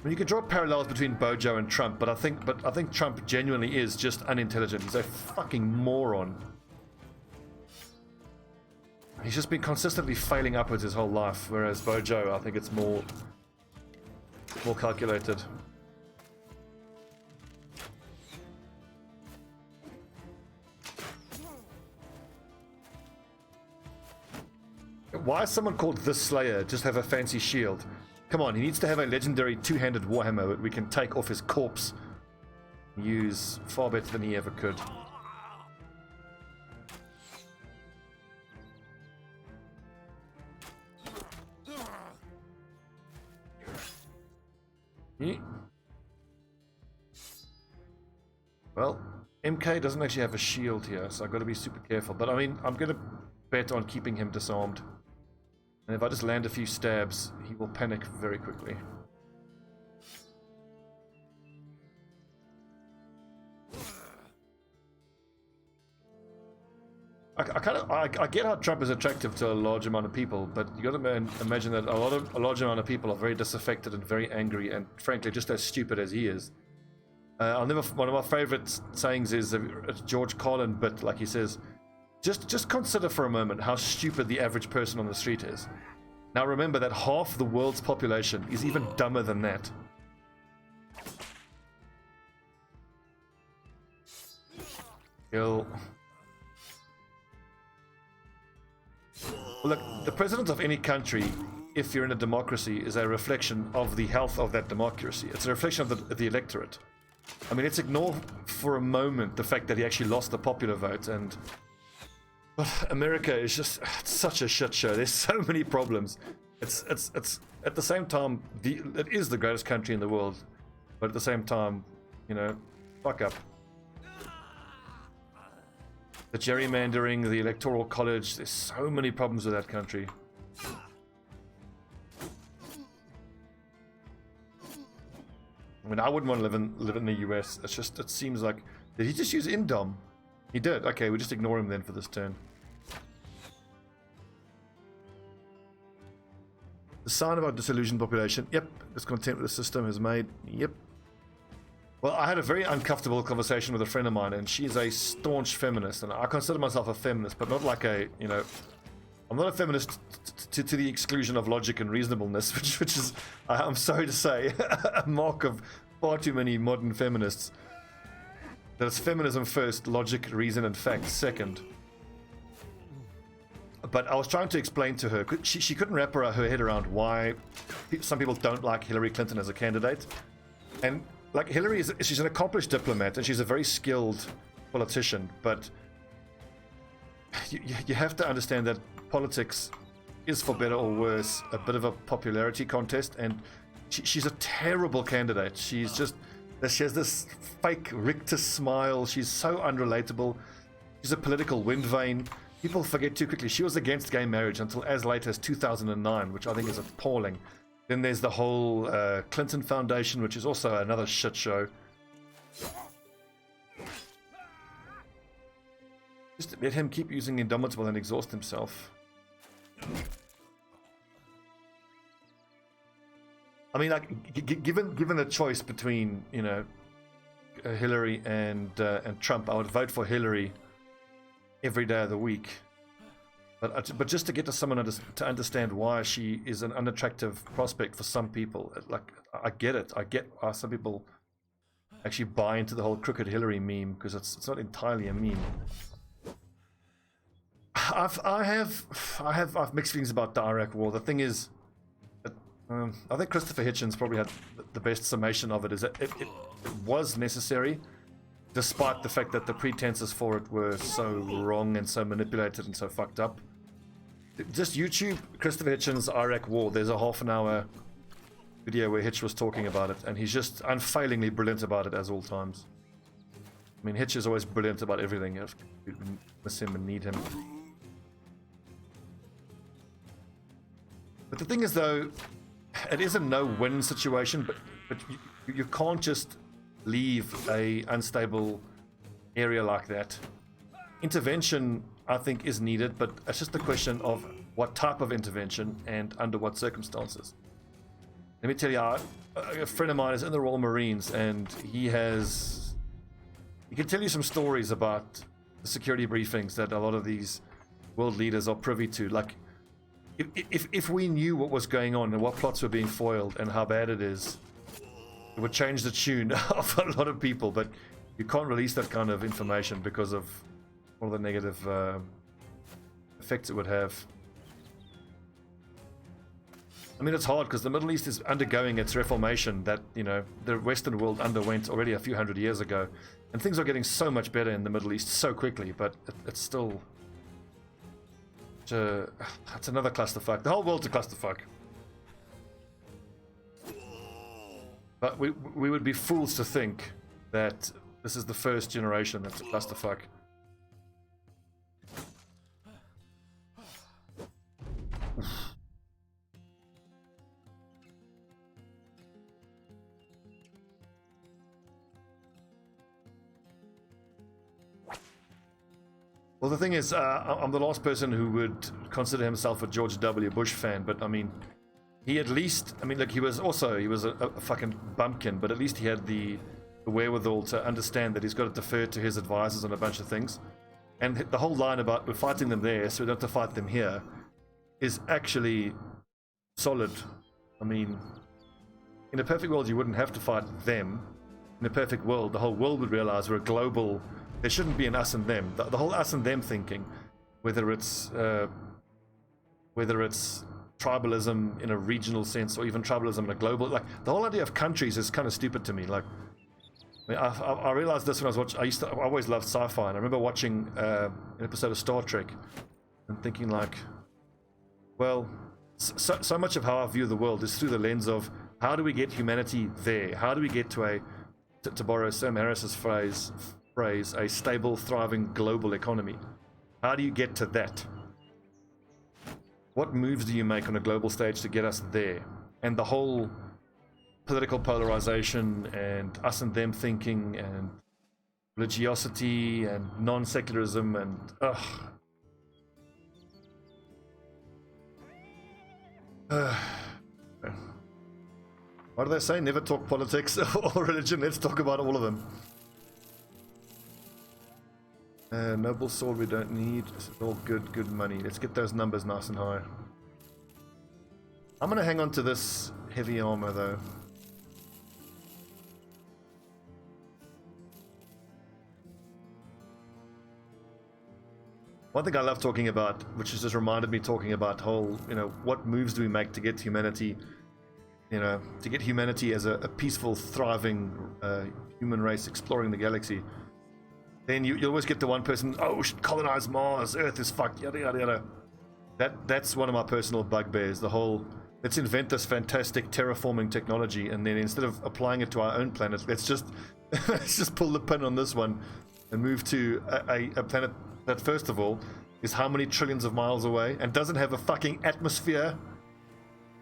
mean, you can draw parallels between Bojo and Trump, but I think Trump genuinely is just unintelligent. He's a fucking moron. He's just been consistently failing upwards his whole life, whereas Bojo, I think it's more calculated. Why is someone called the Slayer just have a fancy shield? Come on, he needs to have a legendary two-handed warhammer that we can take off his corpse and use far better than he ever could. Well, MK doesn't actually have a shield here, so I've got to be super careful. But I mean, I'm going to bet on keeping him disarmed. And if I just land a few stabs, he will panic very quickly. I get how Trump is attractive to a large amount of people, but you got to imagine that a large amount of people are very disaffected and very angry, and frankly just as stupid as he is. One of my favorite sayings is George Carlin bit, like he says, just consider for a moment how stupid the average person on the street is. Now remember that half the world's population is even dumber than that. Kill. Look, the president of any country, if you're in a democracy, is a reflection of the health of that democracy. It's a reflection of the electorate. I mean, let's ignore for a moment the fact that he actually lost the popular vote, and America is just such a shit show. There's so many problems. It's at the same time, it is the greatest country in the world, but at the same time, you know, fuck up. The gerrymandering, the electoral college, there's so many problems with that country. I mean, I wouldn't want to live in the US. It's just, it seems like, did he just use Indom? He did. Okay, we just ignore him then for this turn. The sign of our disillusioned population. Yep. Discontent with the system has made. Yep. Well, I had a very uncomfortable conversation with a friend of mine, and she's a staunch feminist, and I consider myself a feminist, but not like a, you know, I'm not a feminist to the exclusion of logic and reasonableness, which is, I'm sorry to say, a mark of far too many modern feminists. That it's feminism first, logic, reason, and fact second. But I was trying to explain to her, she couldn't wrap her head around why some people don't like Hillary Clinton as a candidate. And like, Hillary she's an accomplished diplomat and she's a very skilled politician, but you have to understand that politics is, for better or worse, a bit of a popularity contest, and she's a terrible candidate. She has this fake rictus smile. She's so unrelatable. She's a political wind vane. People forget too quickly. She was against gay marriage until as late as 2009, which I think is appalling. Then there's the whole Clinton Foundation, which is also another shit show. Just let him keep using Indomitable and exhaust himself. I mean, like, given the choice between, you know, Hillary and Trump, I would vote for Hillary every day of the week. But just to get to someone to understand why she is an unattractive prospect for some people, like, I get it. I get why some people actually buy into the whole crooked Hillary meme, because it's not entirely a meme. I have mixed feelings about the Iraq War. The thing is, I think Christopher Hitchens probably had the best summation of it. Is that it was necessary, despite the fact that the pretenses for it were so wrong and so manipulated and so fucked up. Just YouTube Christopher Hitchens' Iraq War. There's a half-an-hour video where Hitch was talking about it, and he's just unfailingly brilliant about it as all times. I mean, Hitch is always brilliant about everything. You miss him and need him. But the thing is, though, it is a no-win situation, but you can't just leave a unstable area like that. Intervention, I think, is needed, but it's just a question of what type of intervention and under what circumstances. Let me tell you, a friend of mine is in the Royal Marines, and he can tell you some stories about the security briefings that a lot of these world leaders are privy to. Like, if we knew what was going on and what plots were being foiled and how bad it is, it would change the tune of a lot of people. But you can't release that kind of information because of all the negative effects it would have. I mean, it's hard because the Middle East is undergoing its reformation that, you know, the Western world underwent already a few hundred years ago, and things are getting so much better in the Middle East so quickly, but it's still it's another clusterfuck. The whole world's a clusterfuck. But we would be fools to think that this is the first generation that's a clusterfuck. Well, the thing is, I'm the last person who would consider himself a George W. Bush fan, but I mean, he at least, I mean, look, he was a fucking bumpkin, but at least he had the wherewithal to understand that he's got to defer to his advisors on a bunch of things. And the whole line about we're fighting them there, so we don't have to fight them here, is actually solid. I mean, in a perfect world, you wouldn't have to fight them. In a perfect world, the whole world would realize we're a global. There shouldn't be an us and them. The whole us and them thinking, whether it's tribalism in a regional sense or even tribalism in a global, like the whole idea of countries is kind of stupid to me. Like, I mean, I realized this when I was watching. I always loved sci-fi, and I remember watching an episode of Star Trek and thinking like, well, so much of how I view the world is through the lens of how do we get humanity there? How do we get to to borrow Sam Harris's phrase, a stable, thriving global economy? How do you get to that? What moves do you make on a global stage to get us there? And the whole political polarization and us and them thinking and religiosity and non-secularism and what do they say? Never talk politics or religion. Let's talk about all of them. Noble sword we don't need. This is all good money. Let's get those numbers nice and high. I'm gonna hang on to this heavy armor though. One thing I love talking about, which has just reminded me talking about whole, you know, what moves do we make to get humanity, you know, to get humanity as a peaceful, thriving human race exploring the galaxy. Then you always get the one person, oh, we should colonize Mars, Earth is fucked, yada yada yada. That's one of my personal bugbears, the whole, let's invent this fantastic terraforming technology, and then instead of applying it to our own planet, let's just pull the pin on this one and move to a planet that, first of all, is how many trillions of miles away and doesn't have a fucking atmosphere.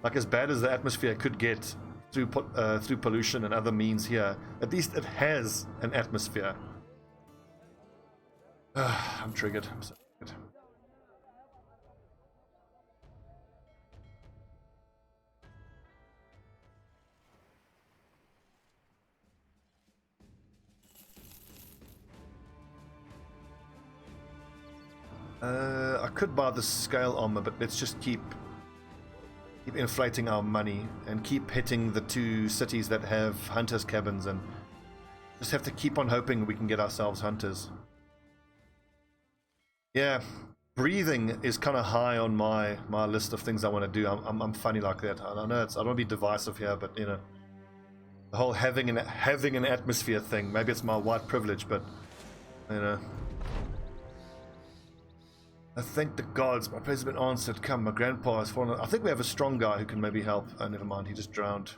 Like, as bad as the atmosphere could get through pollution and other means here, at least it has an atmosphere. I'm triggered. I'm so triggered. I could buy the scale armor, but let's just keep inflating our money and keep hitting the 2 cities that have hunters cabins, and just have to keep on hoping we can get ourselves hunters. Yeah, breathing is kind of high on my list of things I want to do. I'm funny like that. I know I don't want to be divisive here, but you know, the whole having an atmosphere thing. Maybe it's my white privilege, but you know. I thank the gods. My prayers have been answered. Come, my grandpa has fallen. I think we have a strong guy who can maybe help. Oh, never mind. He just drowned.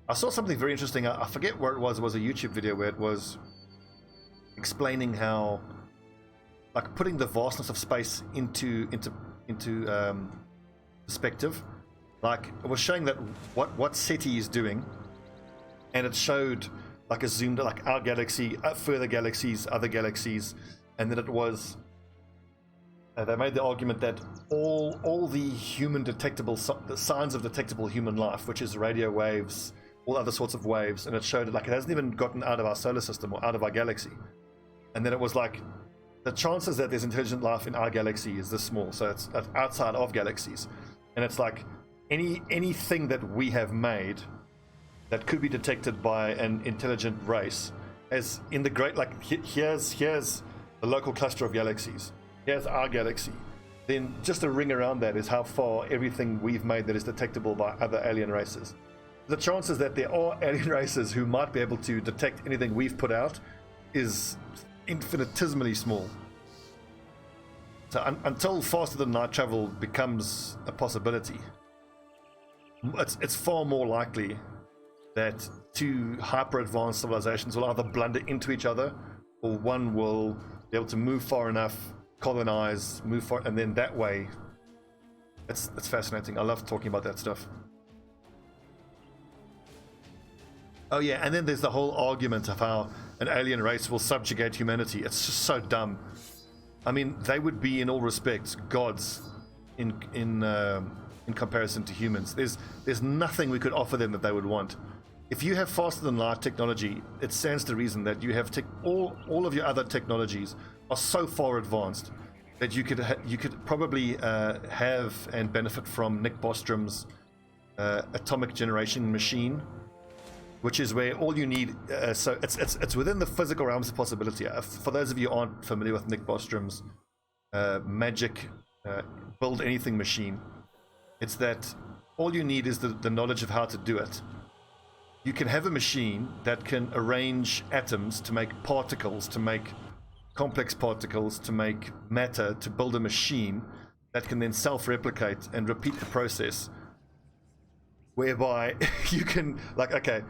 I saw something very interesting. I forget where it was. It was a YouTube video where it was explaining how, like, putting the vastness of space into perspective. Like, it was showing that what SETI is doing, and it showed like a zoomed, like our galaxy, further galaxies, other galaxies, and then it was. They made the argument that all the human detectable, the signs of detectable human life, which is radio waves, all other sorts of waves, and it showed it like it hasn't even gotten out of our solar system or out of our galaxy. And then it was like the chances that there's intelligent life in our galaxy is this small, so it's outside of galaxies, and it's like anything that we have made that could be detected by an intelligent race, as in the great, like here's the local cluster of galaxies, here's our galaxy, then just a ring around that is how far everything we've made that is detectable by other alien races. The chances that there are alien races who might be able to detect anything we've put out is infinitesimally small. So until faster than light travel becomes a possibility, it's far more likely that 2 hyper-advanced civilizations will either blunder into each other, or one will be able to move far enough, colonize, move far, and then that way, it's fascinating. I love talking about that stuff. Oh yeah, and then there's the whole argument of how an alien race will subjugate humanity. It's just so dumb. I mean, they would be in all respects gods in comparison to humans. There's nothing we could offer them that they would want. If you have faster than light technology, it stands to reason that you have all of your other technologies are so far advanced that you could probably have and benefit from Nick Bostrom's atomic generation machine, which is where all you need. So it's within the physical realms of possibility. For those of you who aren't familiar with Nick Bostrom's magic build anything machine, it's that all you need is the knowledge of how to do it. You can have a machine that can arrange atoms to make particles, to make complex particles, to make matter, to build a machine that can then self-replicate and repeat the process, whereby you can, like, okay,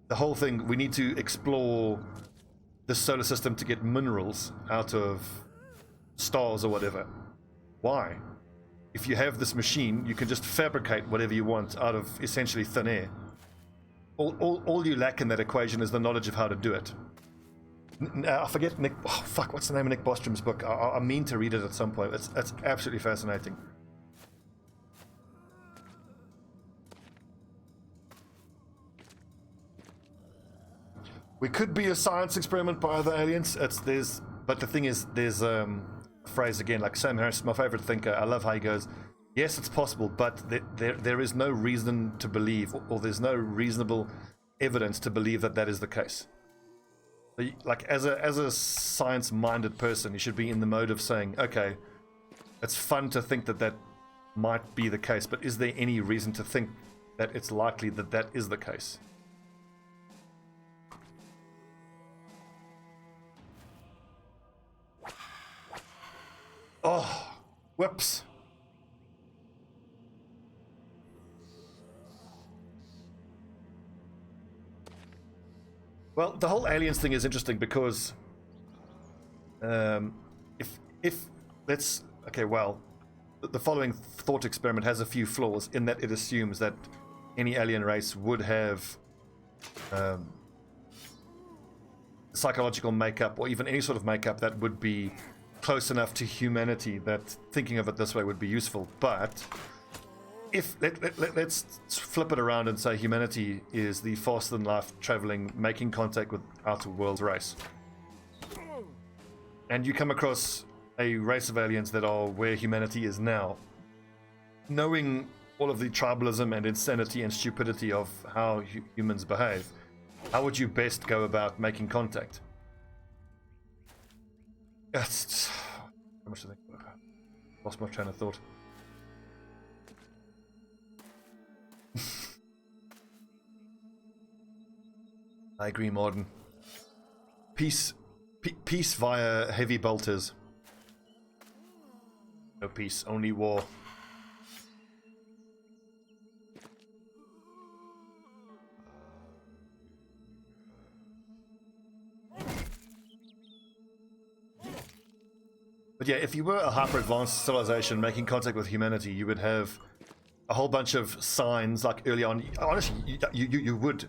the whole thing, we need to explore the solar system to get minerals out of stars or whatever. Why? If you have this machine, you can just fabricate whatever you want out of essentially thin air. All you lack in that equation is the knowledge of how to do it. I forget Nick. Oh fuck! What's the name of Nick Bostrom's book? I mean to read it at some point. It's absolutely fascinating. We could be a science experiment by other aliens. But the thing is, there's a phrase again, like Sam Harris, my favorite thinker. I love how he goes, yes, it's possible, but there is no reason to believe, or there's no reasonable evidence to believe that is the case. Like, as a science-minded person, you should be in the mode of saying, okay, it's fun to think that might be the case, but is there any reason to think that it's likely that is the case? Oh, whoops. Well, the whole aliens thing is interesting because if let's okay, well, the following thought experiment has a few flaws in that it assumes that any alien race would have psychological makeup, or even any sort of makeup that would be close enough to humanity that thinking of it this way would be useful. But if let's flip it around and say humanity is the faster than light traveling, making contact with outer world's race. and you come across a race of aliens that are where humanity is now, knowing all of the tribalism and insanity and stupidity of how humans behave, how would you best go about making contact? That's how much to think about. Lost my train of thought. I agree, Morden. Peace via heavy bolters. No peace, only war. But yeah, if you were a hyper-advanced civilization making contact with humanity, you would have a whole bunch of signs. Like early on, honestly, you would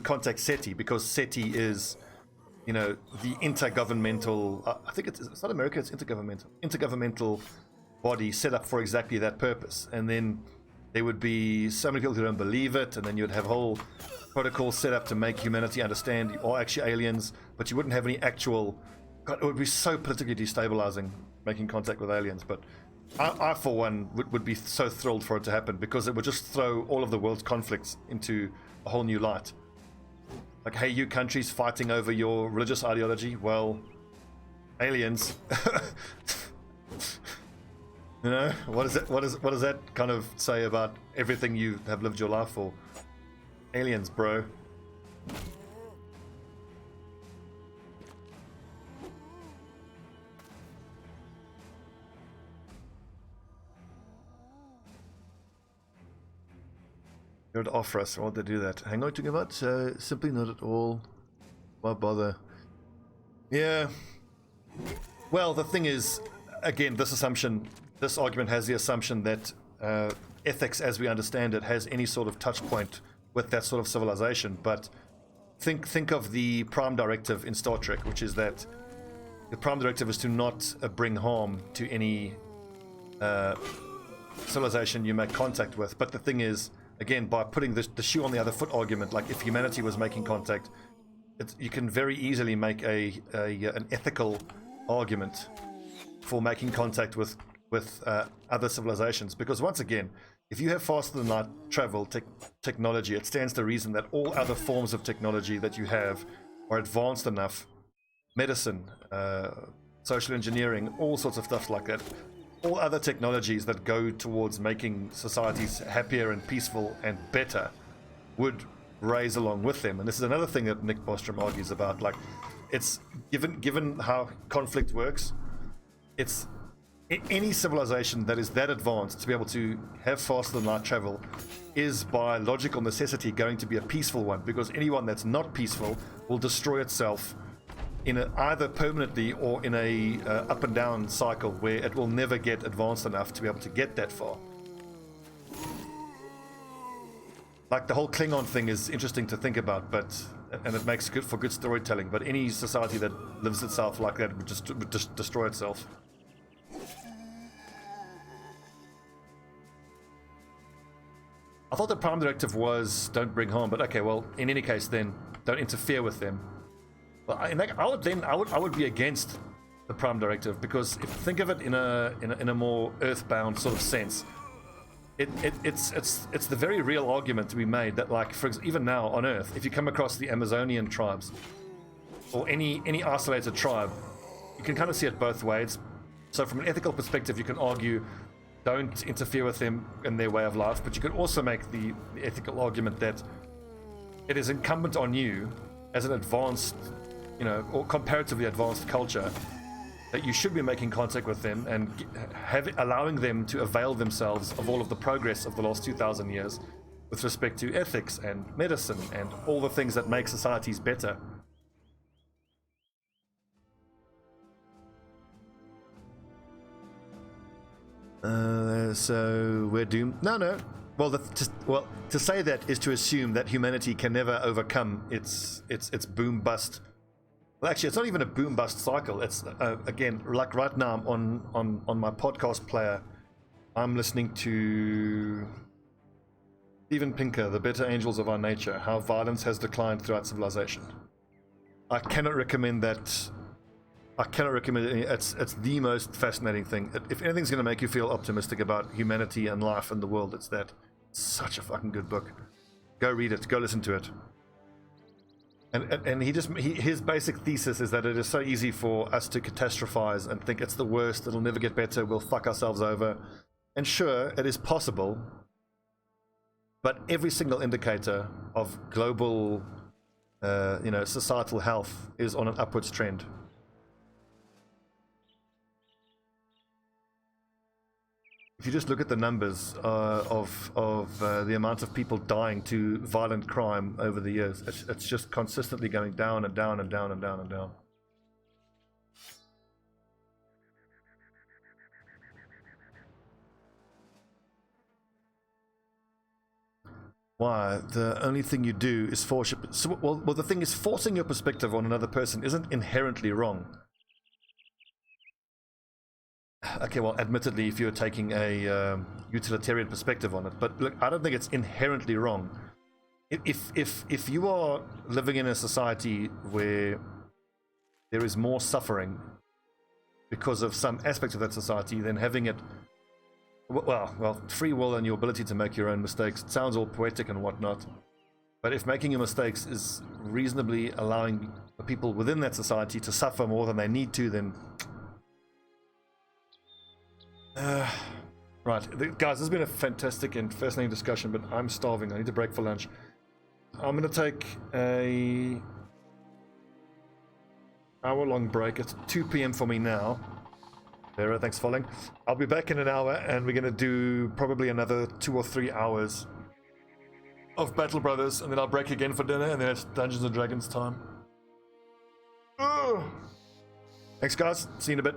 contact SETI, because SETI is, you know, the intergovernmental. I think it's not America; it's intergovernmental body set up for exactly that purpose. And then there would be so many people who don't believe it, and then you'd have whole protocols set up to make humanity understand you are actually aliens, but you wouldn't have any actual. God, it would be so politically destabilizing making contact with aliens. But I for one, would be so thrilled for it to happen, because it would just throw all of the world's conflicts into a whole new light. Like, hey, you countries fighting over your religious ideology, well, aliens. You know, what does that kind of say about everything you have lived your life for? Aliens, bro. They would offer us. Why would they do that? Hang on, talking about simply not at all. Why bother? Yeah. Well, the thing is, again, this argument has the assumption that ethics, as we understand it, has any sort of touch point with that sort of civilization. But think of the Prime Directive in Star Trek, which is that the Prime Directive is to not bring harm to any civilization you make contact with. But the thing is, again, by putting the shoe on the other foot argument, like if humanity was making contact, you can very easily make an ethical argument for making contact with other civilizations. Because once again, if you have faster than light travel technology, it stands to reason that all other forms of technology that you have are advanced enough. Medicine, social engineering, all sorts of stuff like that. All other technologies that go towards making societies happier and peaceful and better would raise along with them. And this is another thing that Nick Bostrom argues about. Like, it's given how conflict works, it's any civilization that is that advanced to be able to have faster than light travel is by logical necessity going to be a peaceful one, because anyone that's not peaceful will destroy itself in either permanently or in a up and down cycle where it will never get advanced enough to be able to get that far. Like, the whole Klingon thing is interesting to think about, and it makes for good storytelling, but any society that lives itself like that would just destroy itself. I thought the Prime Directive was don't bring harm, but okay, well, in any case then, don't interfere with them. Well, I would be against the Prime Directive, because think of it in a more earthbound sort of sense. It's the very real argument to be made that, like, for example, even now on Earth, if you come across the Amazonian tribes or any isolated tribe, you can kind of see it both ways. So from an ethical perspective, you can argue don't interfere with them in their way of life, but you could also make the ethical argument that it is incumbent on you as an advanced, you know, or comparatively advanced culture, that you should be making contact with them and allowing them to avail themselves of all of the progress of the last 2,000 years with respect to ethics and medicine and all the things that make societies better. So we're doomed? No. Well, to say that is to assume that humanity can never overcome its boom bust. Well, actually, it's not even a boom bust cycle. It's again, like right now on my podcast player, I'm listening to Steven Pinker, The Better Angels of Our Nature: How Violence Has Declined Throughout Civilization. I cannot recommend that I cannot recommend it. It's the most fascinating thing. If anything's going to make you feel optimistic about humanity and life and the world, it's that. It's such a fucking good book. Go read it. Go listen to it. And his basic thesis is that it is so easy for us to catastrophize and think it's the worst, it'll never get better, we'll fuck ourselves over. And sure, it is possible, but every single indicator of global, societal health is on an upwards trend. If you just look at the numbers of the amount of people dying to violent crime over the years, it's just consistently going down and down and down and down and down. Why? The only thing you do is force your... well, the thing is, forcing your perspective on another person isn't inherently wrong. Okay, well, admittedly, if you're taking a utilitarian perspective on it, but look, I don't think it's inherently wrong. If you are living in a society where there is more suffering because of some aspect of that society, then having it, well, free will and your ability to make your own mistakes, it sounds all poetic and whatnot, but if making your mistakes is reasonably allowing the people within that society to suffer more than they need to, then... right, guys, this has been a fantastic and fascinating discussion, but I'm starving. I need to break for lunch. I'm going to take a hour-long break. It's 2 p.m. for me now. Vera, thanks for following. I'll be back in an hour, and we're going to do probably another 2 or 3 hours of Battle Brothers, and then I'll break again for dinner, and then it's Dungeons & Dragons time. Ugh. Thanks, guys. See you in a bit.